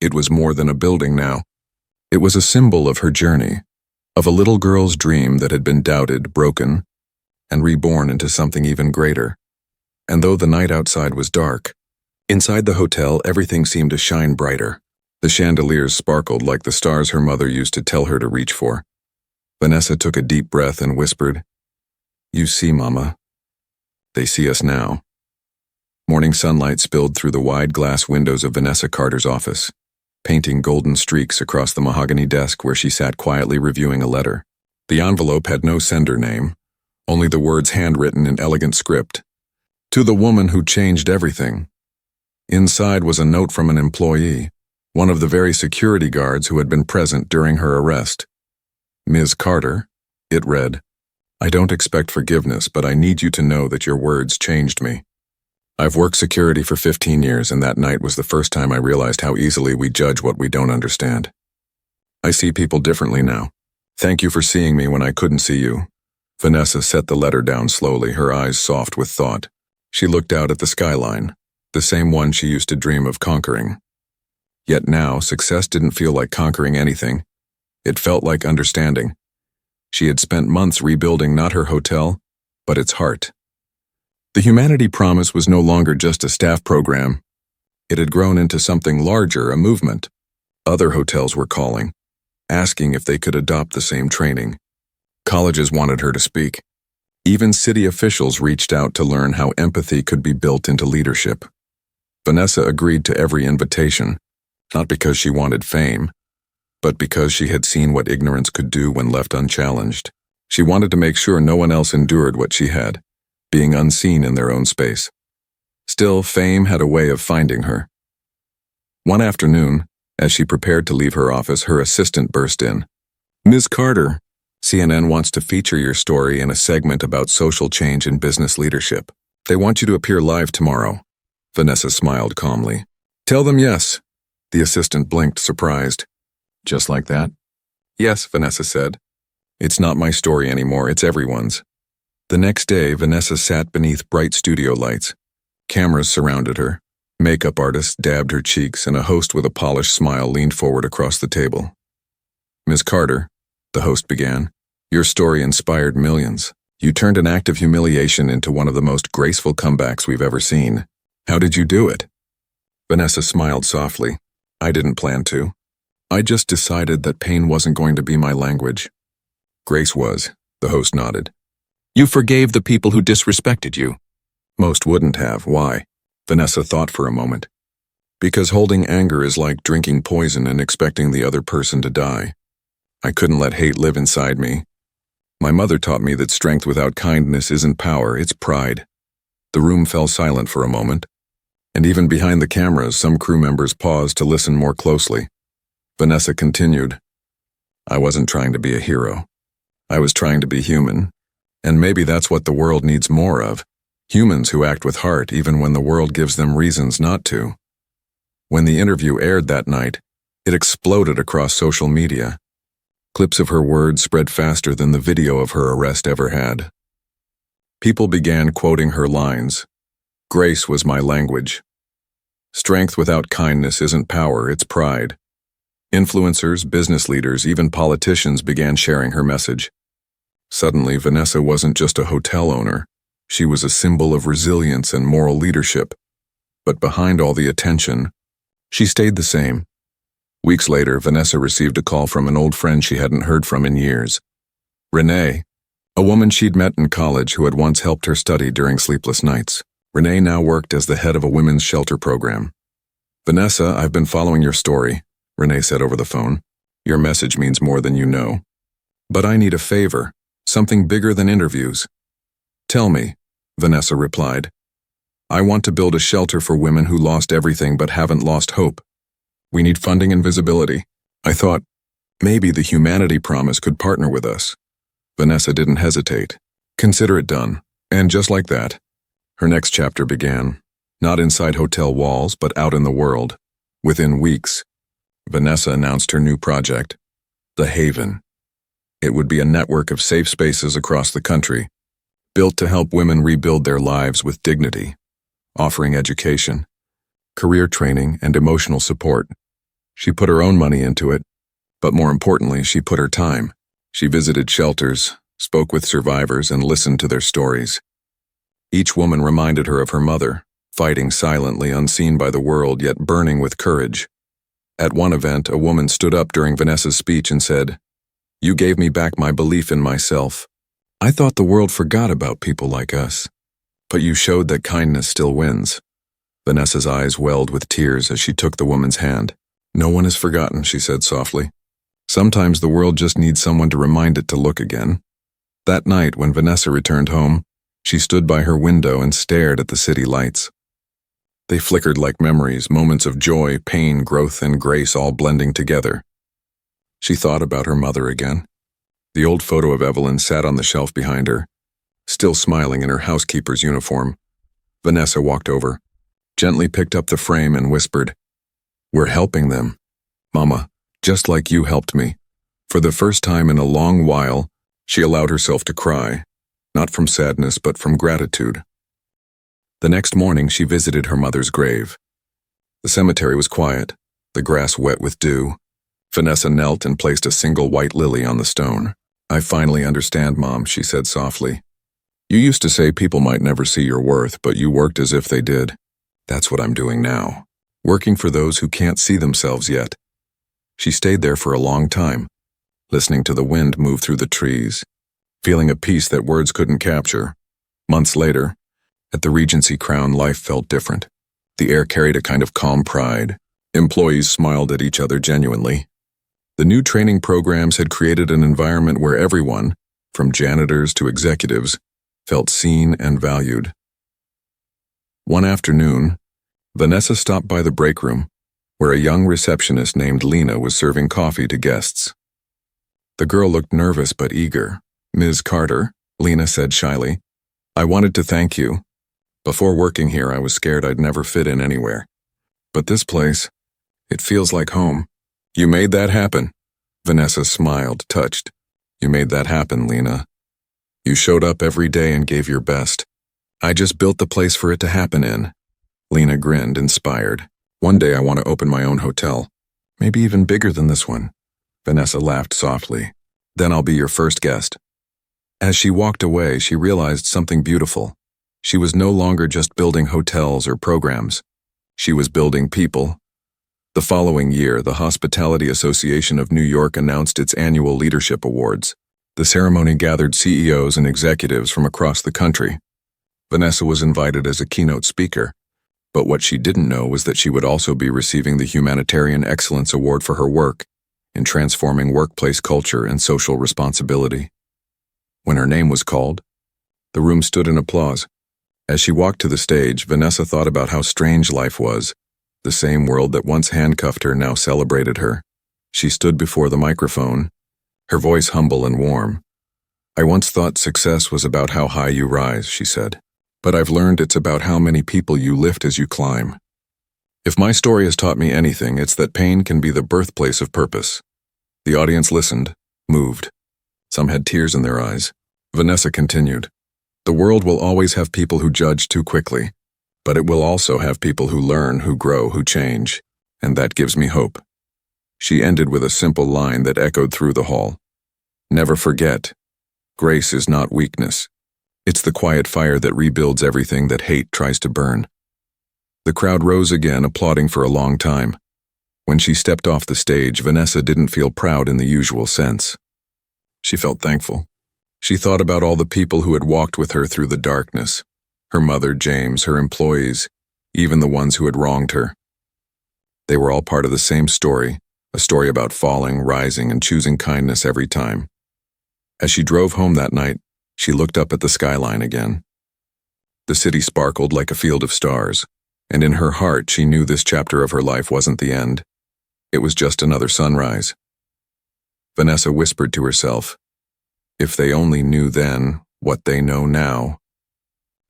It was more than a building now. It was a symbol of her journey, of a little girl's dream that had been doubted, broken, and reborn into something even greater. And though the night outside was dark, inside the hotel everything seemed to shine brighter. The chandeliers sparkled like the stars her mother used to tell her to reach for. Vanessa took a deep breath and whispered, "You see, Mama. They see us now." Morning sunlight spilled through the wide glass windows of Vanessa Carter's office, painting golden streaks across the mahogany desk where she sat quietly reviewing a letter. The envelope had no sender name, only the words handwritten in elegant script. To the woman who changed everything. Inside was a note from an employee, one of the very security guards who had been present during her arrest. Ms. Carter, it read, I don't expect forgiveness, but I need you to know that your words changed me. I've worked security for 15 years, and that night was the first time I realized how easily we judge what we don't understand. I see people differently now. Thank you for seeing me when I couldn't see you. Vanessa set the letter down slowly, her eyes soft with thought. She looked out at the skyline, the same one she used to dream of conquering. Yet now, success didn't feel like conquering anything. It felt like understanding. She had spent months rebuilding not her hotel, but its heart. The Humanity Promise was no longer just a staff program. It had grown into something larger, a movement. Other hotels were calling, asking if they could adopt the same training. Colleges wanted her to speak. Even city officials reached out to learn how empathy could be built into leadership. Vanessa agreed to every invitation, not because she wanted fame, but because she had seen what ignorance could do when left unchallenged. She wanted to make sure no one else endured what she had, being unseen in their own space. Still, fame had a way of finding her. One afternoon, as she prepared to leave her office, her assistant burst in. Ms. Carter, CNN wants to feature your story in a segment about social change in business leadership. They want you to appear live tomorrow. Vanessa smiled calmly. Tell them yes. The assistant blinked, surprised. Just like that? Yes, Vanessa said. It's not my story anymore, it's everyone's. The next day, Vanessa sat beneath bright studio lights. Cameras surrounded her. Makeup artists dabbed her cheeks, and a host with a polished smile leaned forward across the table. Ms. Carter, the host began, your story inspired millions. You turned an act of humiliation into one of the most graceful comebacks we've ever seen. How did you do it? Vanessa smiled softly. I didn't plan to. I just decided that pain wasn't going to be my language. Grace was, the host nodded. You forgave the people who disrespected you. Most wouldn't have. Why? Vanessa thought for a moment. Because holding anger is like drinking poison and expecting the other person to die. I couldn't let hate live inside me. My mother taught me that strength without kindness isn't power, it's pride. The room fell silent for a moment, and even behind the cameras, some crew members paused to listen more closely. Vanessa continued. I wasn't trying to be a hero. I was trying to be human. And maybe that's what the world needs more of. Humans who act with heart even when the world gives them reasons not to. When the interview aired that night, it exploded across social media. Clips of her words spread faster than the video of her arrest ever had. People began quoting her lines. Grace was my language. Strength without kindness isn't power, it's pride. Influencers, business leaders, even politicians began sharing her message. Suddenly, Vanessa wasn't just a hotel owner. She was a symbol of resilience and moral leadership. But behind all the attention, she stayed the same. Weeks later, Vanessa received a call from an old friend she hadn't heard from in years. Renee, a woman she'd met in college who had once helped her study during sleepless nights. Renee now worked as the head of a women's shelter program. Vanessa, I've been following your story, Renee said over the phone. Your message means more than you know. But I need a favor. Something bigger than interviews. Tell me, Vanessa replied. I want to build a shelter for women who lost everything but haven't lost hope. We need funding and visibility. I thought, maybe the Humanity Promise could partner with us. Vanessa didn't hesitate. Consider it done. And just like that, her next chapter began. Not inside hotel walls, but out in the world. Within weeks, Vanessa announced her new project, The Haven. It would be a network of safe spaces across the country, built to help women rebuild their lives with dignity, offering education, career training, and emotional support. She put her own money into it, but more importantly, she put her time. She visited shelters, spoke with survivors, and listened to their stories. Each woman reminded her of her mother, fighting silently, unseen by the world, yet burning with courage. At one event, a woman stood up during Vanessa's speech and said, You gave me back my belief in myself. I thought the world forgot about people like us. But you showed that kindness still wins. Vanessa's eyes welled with tears as she took the woman's hand. "No one is forgotten," she said softly. "Sometimes the world just needs someone to remind it to look again." That night, when Vanessa returned home, she stood by her window and stared at the city lights. They flickered like memories, moments of joy, pain, growth, and grace all blending together. She thought about her mother again. The old photo of Evelyn sat on the shelf behind her, still smiling in her housekeeper's uniform. Vanessa walked over, gently picked up the frame and whispered, "We're helping them, Mama, just like you helped me." For the first time in a long while, she allowed herself to cry, not from sadness but from gratitude. The next morning she visited her mother's grave. The cemetery was quiet, the grass wet with dew. Vanessa knelt and placed a single white lily on the stone. "I finally understand, Mom," she said softly. "You used to say people might never see your worth, but you worked as if they did. That's what I'm doing now, working for those who can't see themselves yet." She stayed there for a long time, listening to the wind move through the trees, feeling a peace that words couldn't capture. Months later, at the Regency Crown, life felt different. The air carried a kind of calm pride. Employees smiled at each other genuinely. The new training programs had created an environment where everyone, from janitors to executives, felt seen and valued. One afternoon, Vanessa stopped by the break room, where a young receptionist named Lena was serving coffee to guests. The girl looked nervous but eager. "Ms. Carter," Lena said shyly, "I wanted to thank you. Before working here, I was scared I'd never fit in anywhere. But this place, it feels like home." "You made that happen." Vanessa smiled, touched. "You made that happen, Lena. You showed up every day and gave your best. I just built the place for it to happen in." Lena grinned, inspired. "One day I want to open my own hotel. Maybe even bigger than this one." Vanessa laughed softly. "Then I'll be your first guest." As she walked away, she realized something beautiful. She was no longer just building hotels or programs. She was building people. The following year, the Hospitality Association of New York announced its annual Leadership Awards. The ceremony gathered CEOs and executives from across the country. Vanessa was invited as a keynote speaker, but what she didn't know was that she would also be receiving the Humanitarian Excellence Award for her work in transforming workplace culture and social responsibility. When her name was called, the room stood in applause. As she walked to the stage, Vanessa thought about how strange life was. The same world that once handcuffed her now celebrated her. She stood before the microphone, her voice humble and warm. "I once thought success was about how high you rise," she said. "But I've learned it's about how many people you lift as you climb. If my story has taught me anything, it's that pain can be the birthplace of purpose." The audience listened, moved. Some had tears in their eyes. Vanessa continued, "The world will always have people who judge too quickly, but it will also have people who learn, who grow, who change, and that gives me hope." She ended with a simple line that echoed through the hall. "Never forget, grace is not weakness. It's the quiet fire that rebuilds everything that hate tries to burn." The crowd rose again, applauding for a long time. When she stepped off the stage, Vanessa didn't feel proud in the usual sense. She felt thankful. She thought about all the people who had walked with her through the darkness. Her mother, James, her employees, even the ones who had wronged her. They were all part of the same story, a story about falling, rising, and choosing kindness every time. As she drove home that night, she looked up at the skyline again. The city sparkled like a field of stars, and in her heart she knew this chapter of her life wasn't the end. It was just another sunrise. Vanessa whispered to herself, if they only knew then what they know now,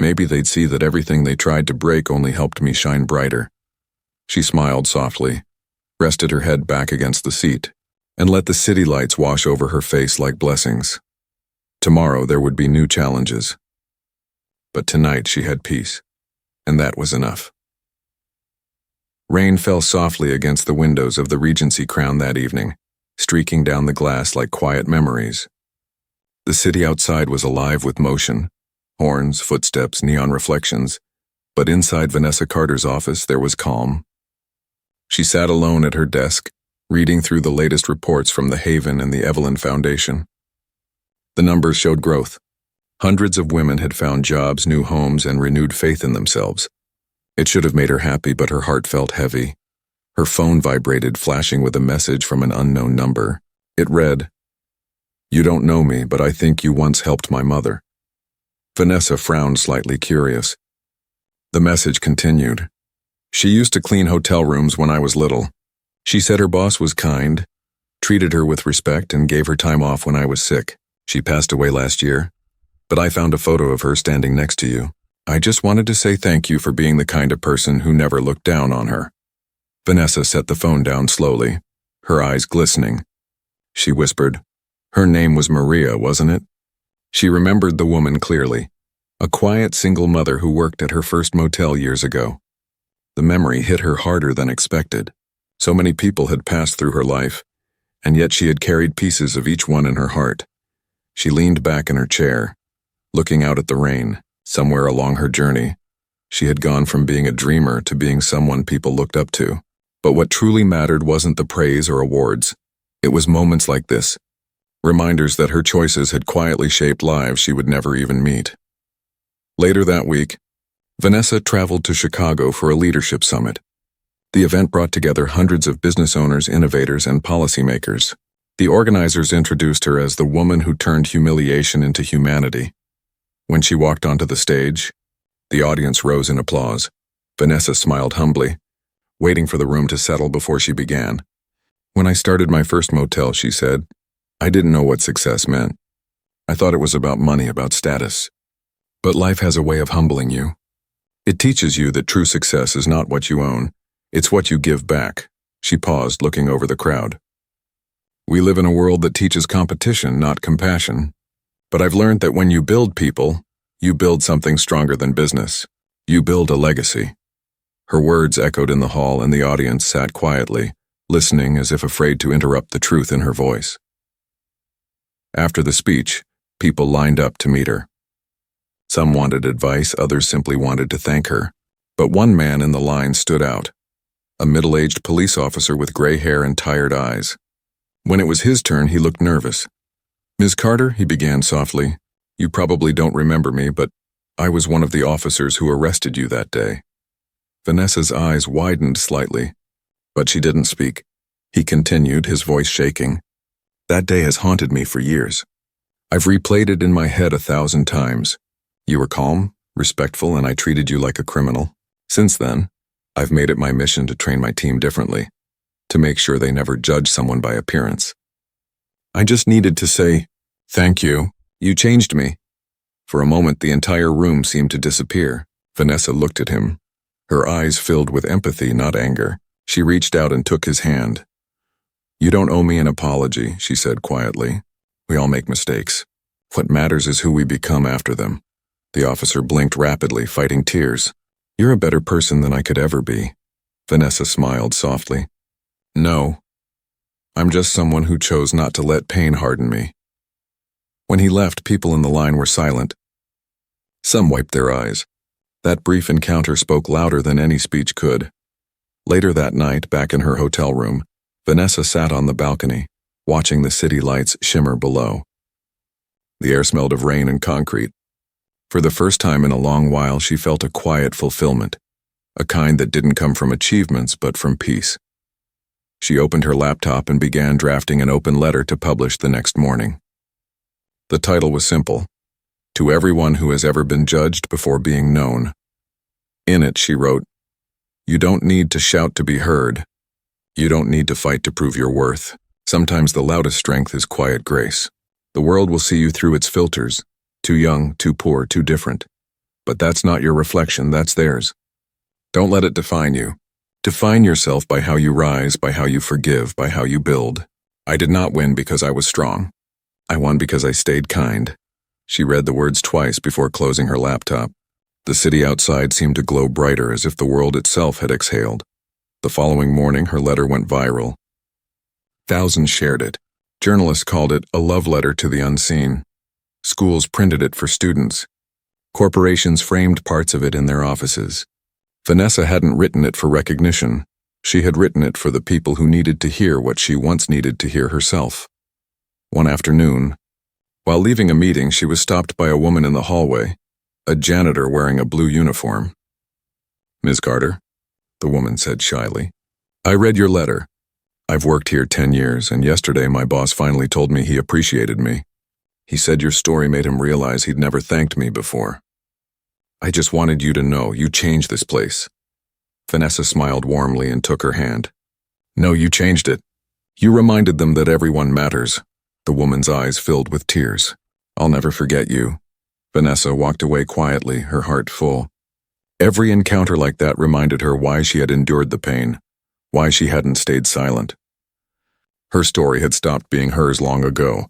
maybe they'd see that everything they tried to break only helped me shine brighter. She smiled softly, rested her head back against the seat, and let the city lights wash over her face like blessings. Tomorrow there would be new challenges. But tonight she had peace, and that was enough. Rain fell softly against the windows of the Regency Crown that evening, streaking down the glass like quiet memories. The city outside was alive with motion, horns, footsteps, neon reflections, but inside Vanessa Carter's office there was calm. She sat alone at her desk, reading through the latest reports from the Haven and the Evelyn Foundation. The numbers showed growth. Hundreds of women had found jobs, new homes, and renewed faith in themselves. It should have made her happy, but her heart felt heavy. Her phone vibrated, flashing with a message from an unknown number. It read, "You don't know me, but I think you once helped my mother." Vanessa frowned, slightly curious. The message continued. "She used to clean hotel rooms when I was little. She said her boss was kind, treated her with respect, and gave her time off when I was sick. She passed away last year, but I found a photo of her standing next to you. I just wanted to say thank you for being the kind of person who never looked down on her." Vanessa set the phone down slowly, her eyes glistening. She whispered, "Her name was Maria, wasn't it?" She remembered the woman clearly, a quiet single mother who worked at her first motel years ago. The memory hit her harder than expected. So many people had passed through her life, and yet she had carried pieces of each one in her heart. She leaned back in her chair, looking out at the rain. Somewhere along her journey, she had gone from being a dreamer to being someone people looked up to. But what truly mattered wasn't the praise or awards. It was moments like this, reminders that her choices had quietly shaped lives she would never even meet. Later that week, Vanessa traveled to Chicago for a leadership summit. The event brought together hundreds of business owners, innovators, and policymakers. The organizers introduced her as the woman who turned humiliation into humanity. When she walked onto the stage, the audience rose in applause. Vanessa smiled humbly, waiting for the room to settle before she began. "When I started my first motel," she said, "I didn't know what success meant. I thought it was about money, about status. But life has a way of humbling you. It teaches you that true success is not what you own, it's what you give back." She paused, looking over the crowd. "We live in a world that teaches competition, not compassion. But I've learned that when you build people, you build something stronger than business. You build a legacy." Her words echoed in the hall, and the audience sat quietly, listening as if afraid to interrupt the truth in her voice. After the speech, people lined up to meet her. Some wanted advice, others simply wanted to thank her. But one man in the line stood out, a middle-aged police officer with gray hair and tired eyes. When it was his turn, he looked nervous. "Ms. Carter," he began softly, "you probably don't remember me, but I was one of the officers who arrested you that day." Vanessa's eyes widened slightly, but she didn't speak. He continued, his voice shaking. "That day has haunted me for years. I've replayed it in my head 1,000 times. You were calm, respectful, and I treated you like a criminal. Since then, I've made it my mission to train my team differently, to make sure they never judge someone by appearance. I just needed to say, thank you. You changed me." For a moment, the entire room seemed to disappear. Vanessa looked at him, her eyes filled with empathy, not anger. She reached out and took his hand. "You don't owe me an apology," she said quietly. "We all make mistakes. What matters is who we become after them." The officer blinked rapidly, fighting tears. "You're a better person than I could ever be." Vanessa smiled softly. "No. I'm just someone who chose not to let pain harden me." When he left, people in the line were silent. Some wiped their eyes. That brief encounter spoke louder than any speech could. Later that night, back in her hotel room, Vanessa sat on the balcony, watching the city lights shimmer below. The air smelled of rain and concrete. For the first time in a long while, she felt a quiet fulfillment, a kind that didn't come from achievements but from peace. She opened her laptop and began drafting an open letter to publish the next morning. The title was simple: "To everyone who has ever been judged before being known." In it, she wrote, "You don't need to shout to be heard. You don't need to fight to prove your worth. Sometimes the loudest strength is quiet grace. The world will see you through its filters, too young, too poor, too different. But that's not your reflection, that's theirs. Don't let it define you. Define yourself by how you rise, by how you forgive, by how you build. I did not win because I was strong. I won because I stayed kind." She read the words twice before closing her laptop. The city outside seemed to glow brighter, as if the world itself had exhaled. The following morning, her letter went viral. Thousands shared it. Journalists called it a love letter to the unseen. Schools printed it for students. Corporations framed parts of it in their offices. Vanessa hadn't written it for recognition. She had written it for the people who needed to hear what she once needed to hear herself. One afternoon, while leaving a meeting, she was stopped by a woman in the hallway, a janitor wearing a blue uniform. Ms. Carter, the woman said shyly. I read your letter. I've worked here 10 years, and yesterday my boss finally told me he appreciated me. He said your story made him realize he'd never thanked me before. I just wanted you to know you changed this place. Vanessa smiled warmly and took her hand. No, you changed it. You reminded them that everyone matters. The woman's eyes filled with tears. I'll never forget you. Vanessa walked away quietly, her heart full. Every encounter like that reminded her why she had endured the pain, why she hadn't stayed silent. Her story had stopped being hers long ago.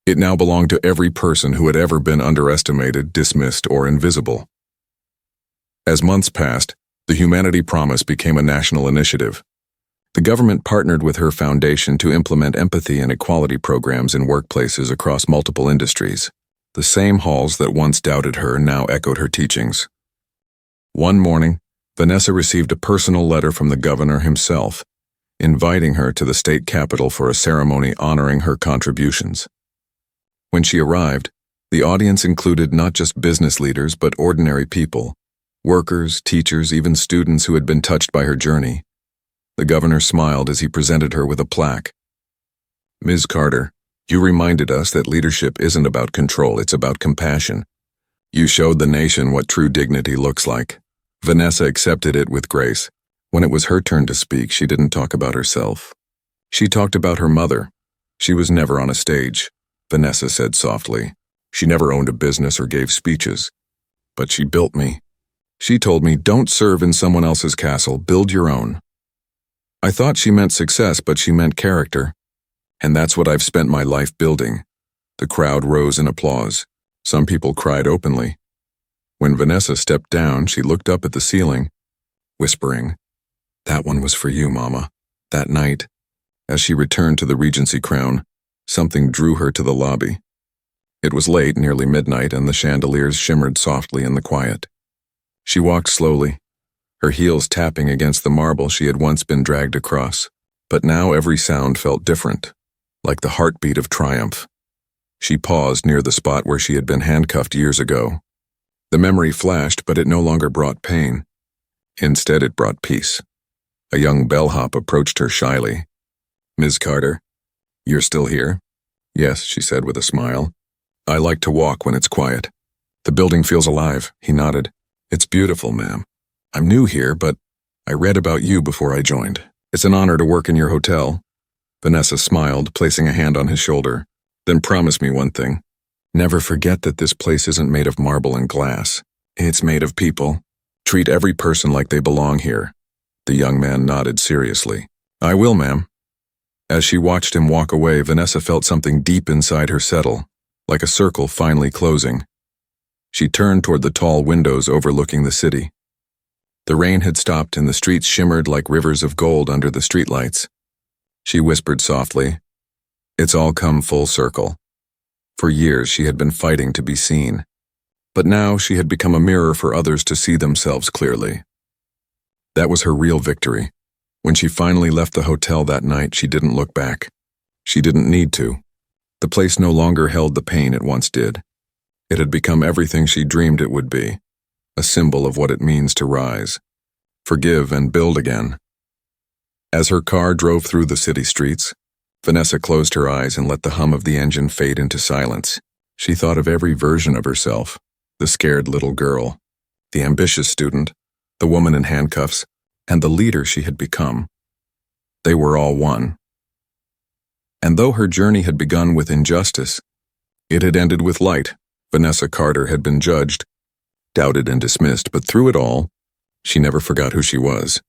It now belonged to every person who had ever been underestimated, dismissed, or invisible. As months passed, the Humanity Promise became a national initiative. The government partnered with her foundation to implement empathy and equality programs in workplaces across multiple industries. The same halls that once doubted her now echoed her teachings. One morning, Vanessa received a personal letter from the governor himself, inviting her to the state capitol for a ceremony honoring her contributions. When she arrived, the audience included not just business leaders but ordinary people, workers, teachers, even students who had been touched by her journey. The governor smiled as he presented her with a plaque. Ms. Carter, you reminded us that leadership isn't about control, it's about compassion. You showed the nation what true dignity looks like. Vanessa accepted it with grace. When it was her turn to speak, she didn't talk about herself. She talked about her mother. She was never on a stage, Vanessa said softly. She never owned a business or gave speeches. But she built me. She told me, don't serve in someone else's castle, build your own. I thought she meant success, but she meant character. And that's what I've spent my life building. The crowd rose in applause. Some people cried openly. When Vanessa stepped down, she looked up at the ceiling, whispering, that one was for you, Mama. That night, as she returned to the Regency crown, something drew her to the lobby. It was late, nearly midnight, and the chandeliers shimmered softly in the quiet. She walked slowly, her heels tapping against the marble she had once been dragged across. But now every sound felt different, like the heartbeat of triumph. She paused near the spot where she had been handcuffed years ago. The memory flashed, but it no longer brought pain. Instead, it brought peace. A young bellhop approached her shyly. Ms. Carter, you're still here? Yes, she said with a smile. I like to walk when it's quiet. The building feels alive, he nodded. It's beautiful, ma'am. I'm new here, but I read about you before I joined. It's an honor to work in your hotel. Vanessa smiled, placing a hand on his shoulder. Then promise me one thing. Never forget that this place isn't made of marble and glass. It's made of people. Treat every person like they belong here. The young man nodded seriously. I will, ma'am. As she watched him walk away, Vanessa felt something deep inside her settle, like a circle finally closing. She turned toward the tall windows overlooking the city. The rain had stopped and the streets shimmered like rivers of gold under the streetlights. She whispered softly, it's all come full circle. For years she had been fighting to be seen, but now she had become a mirror for others to see themselves clearly. That was her real victory. When she finally left the hotel that night, she didn't look back. She didn't need to. The place no longer held the pain it once did. It had become everything she dreamed it would be, a symbol of what it means to rise, forgive, and build again. As her car drove through the city streets, Vanessa closed her eyes and let the hum of the engine fade into silence. She thought of every version of herself, the scared little girl, the ambitious student, the woman in handcuffs, and the leader she had become. They were all one. And though her journey had begun with injustice, it had ended with light. Vanessa Carter had been judged, doubted, and dismissed, but through it all, she never forgot who she was.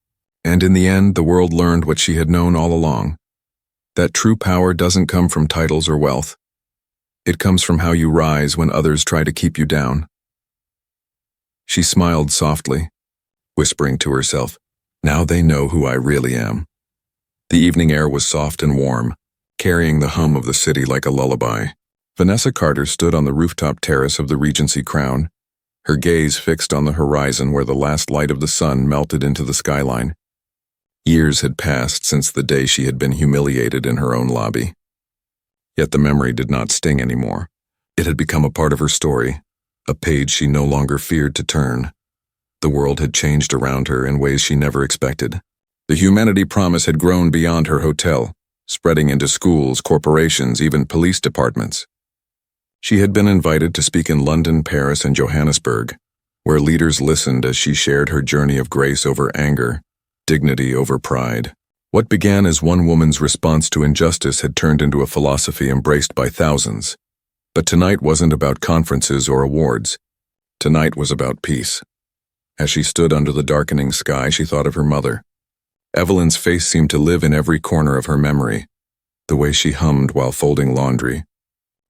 And in the end, the world learned what she had known all along, that true power doesn't come from titles or wealth. It comes from how you rise when others try to keep you down. She smiled softly, whispering to herself, now they know who I really am. The evening air was soft and warm, carrying the hum of the city like a lullaby. Vanessa Carter stood on the rooftop terrace of the Regency crown, her gaze fixed on the horizon where the last light of the sun melted into the skyline. Years had passed since the day she had been humiliated in her own lobby. Yet the memory did not sting anymore. It had become a part of her story, a page she no longer feared to turn. The world had changed around her in ways she never expected. The humanity promise had grown beyond her hotel, spreading into schools, corporations, even police departments. She had been invited to speak in London, Paris, and Johannesburg, where leaders listened as she shared her journey of grace over anger, dignity over pride. What began as one woman's response to injustice had turned into a philosophy embraced by thousands. But tonight wasn't about conferences or awards. Tonight was about peace. As she stood under the darkening sky, she thought of her mother. Evelyn's face seemed to live in every corner of her memory. The way she hummed while folding laundry.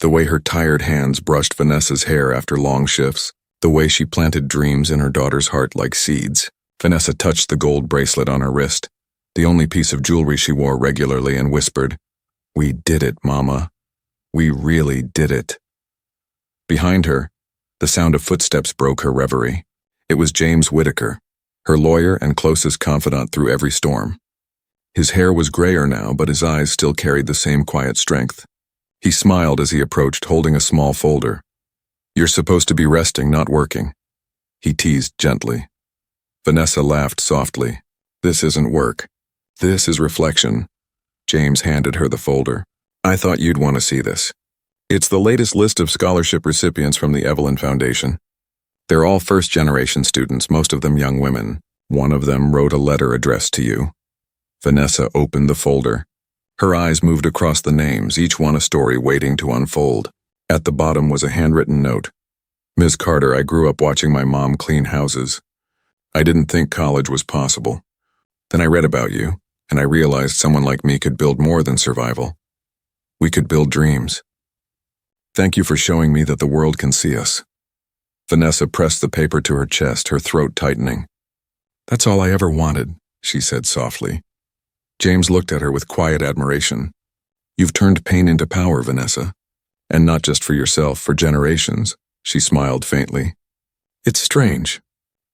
The way her tired hands brushed Vanessa's hair after long shifts. The way she planted dreams in her daughter's heart like seeds. Vanessa touched the gold bracelet on her wrist, the only piece of jewelry she wore regularly, and whispered, "We did it, Mama. We really did it." Behind her, the sound of footsteps broke her reverie. It was James Whitaker, her lawyer and closest confidant through every storm. His hair was grayer now, but his eyes still carried the same quiet strength. He smiled as he approached, holding a small folder. "You're supposed to be resting, not working," he teased gently. Vanessa laughed softly. "This isn't work. This is reflection." James handed her the folder. "I thought you'd want to see this. It's the latest list of scholarship recipients from the Evelyn Foundation. They're all first-generation students, most of them young women. One of them wrote a letter addressed to you." Vanessa opened the folder. Her eyes moved across the names, each one a story waiting to unfold. At the bottom was a handwritten note. "Ms. Carter, I grew up watching my mom clean houses. I didn't think college was possible. Then I read about you, and I realized someone like me could build more than survival. We could build dreams. Thank you for showing me that the world can see us." Vanessa pressed the paper to her chest, her throat tightening. "That's all I ever wanted," she said softly. James looked at her with quiet admiration. "You've turned pain into power, Vanessa. And not just for yourself, for generations." She smiled faintly. "It's strange.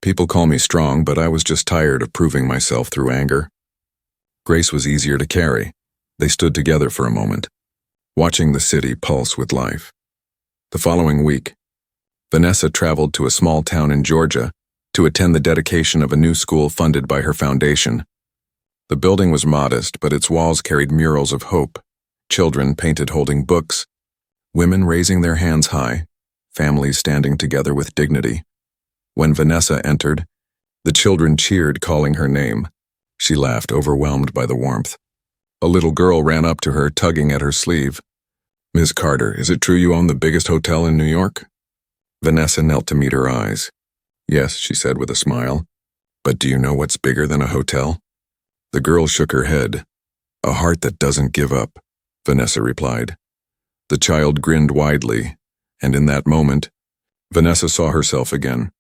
People call me strong, but I was just tired of proving myself through anger." Grace was easier to carry. They stood together for a moment, watching the city pulse with life. The following week, Vanessa traveled to a small town in Georgia to attend the dedication of a new school funded by her foundation. The building was modest, but its walls carried murals of hope, children painted holding books, women raising their hands high, families standing together with dignity. When Vanessa entered, the children cheered, calling her name. She laughed, overwhelmed by the warmth. A little girl ran up to her, tugging at her sleeve. "Ms. Carter, is it true you own the biggest hotel in New York?" Vanessa knelt to meet her eyes. "Yes," she said with a smile. "But do you know what's bigger than a hotel?" The girl shook her head. "A heart that doesn't give up," Vanessa replied. The child grinned widely, and in that moment, Vanessa saw herself again,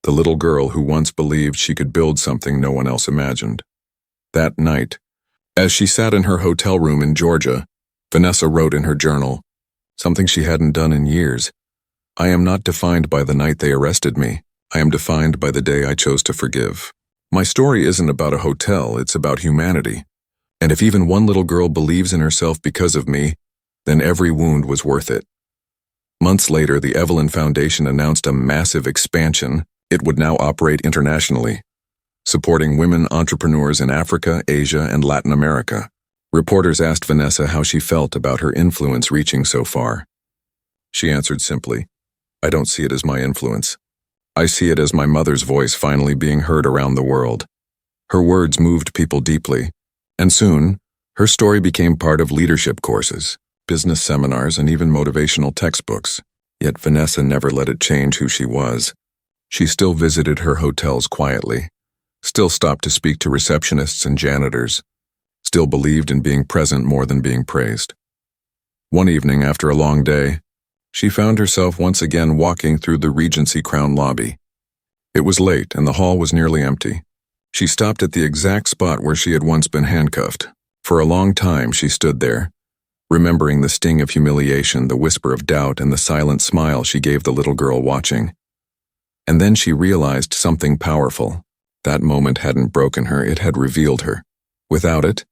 the little girl who once believed she could build something no one else imagined. That night, as she sat in her hotel room in Georgia, Vanessa wrote in her journal, something she hadn't done in years. "I am not defined by the night they arrested me. I am defined by the day I chose to forgive. My story isn't about a hotel, it's about humanity. And if even one little girl believes in herself because of me, then every wound was worth it." Months later, the Evelyn Foundation announced a massive expansion. It would now operate internationally, supporting women entrepreneurs in Africa, Asia, and Latin America. Reporters asked Vanessa how she felt about her influence reaching so far. She answered simply, "I don't see it as my influence. I see it as my mother's voice finally being heard around the world." Her words moved people deeply, and soon, her story became part of leadership courses, business seminars, and even motivational textbooks. Yet Vanessa never let it change who she was. She still visited her hotels quietly, still stopped to speak to receptionists and janitors, still believed in being present more than being praised. One evening, after a long day, she found herself once again walking through the Regency Crown lobby. It was late, and the hall was nearly empty. She stopped at the exact spot where she had once been handcuffed. For a long time, she stood there, remembering the sting of humiliation, the whisper of doubt, and the silent smile she gave the little girl watching. And then she realized something powerful. That moment hadn't broken her, it had revealed her. Without it,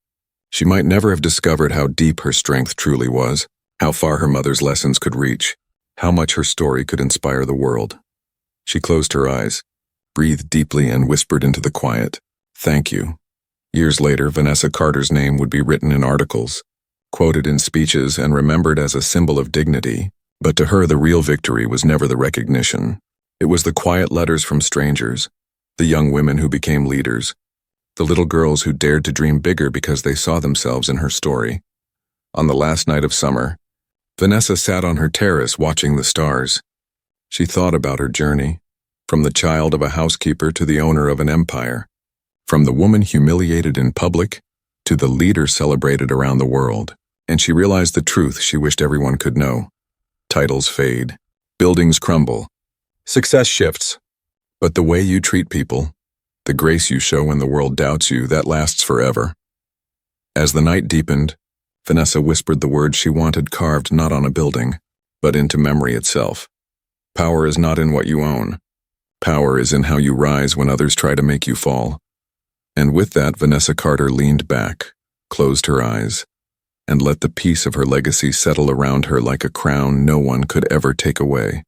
she might never have discovered how deep her strength truly was, how far her mother's lessons could reach, how much her story could inspire the world. She closed her eyes, breathed deeply, and whispered into the quiet, "Thank you." Years later, Vanessa Carter's name would be written in articles, quoted in speeches, and remembered as a symbol of dignity. But to her, the real victory was never the recognition. It was the quiet letters from strangers, the young women who became leaders, the little girls who dared to dream bigger because they saw themselves in her story. On the last night of summer, Vanessa sat on her terrace watching the stars. She thought about her journey, from the child of a housekeeper to the owner of an empire, from the woman humiliated in public to the leader celebrated around the world. And she realized the truth she wished everyone could know. Titles fade, buildings crumble, success shifts. But the way you treat people, the grace you show when the world doubts you, that lasts forever. As the night deepened, Vanessa whispered the words she wanted carved not on a building, but into memory itself. Power is not in what you own. Power is in how you rise when others try to make you fall. And with that, Vanessa Carter leaned back, closed her eyes, and let the peace of her legacy settle around her like a crown no one could ever take away.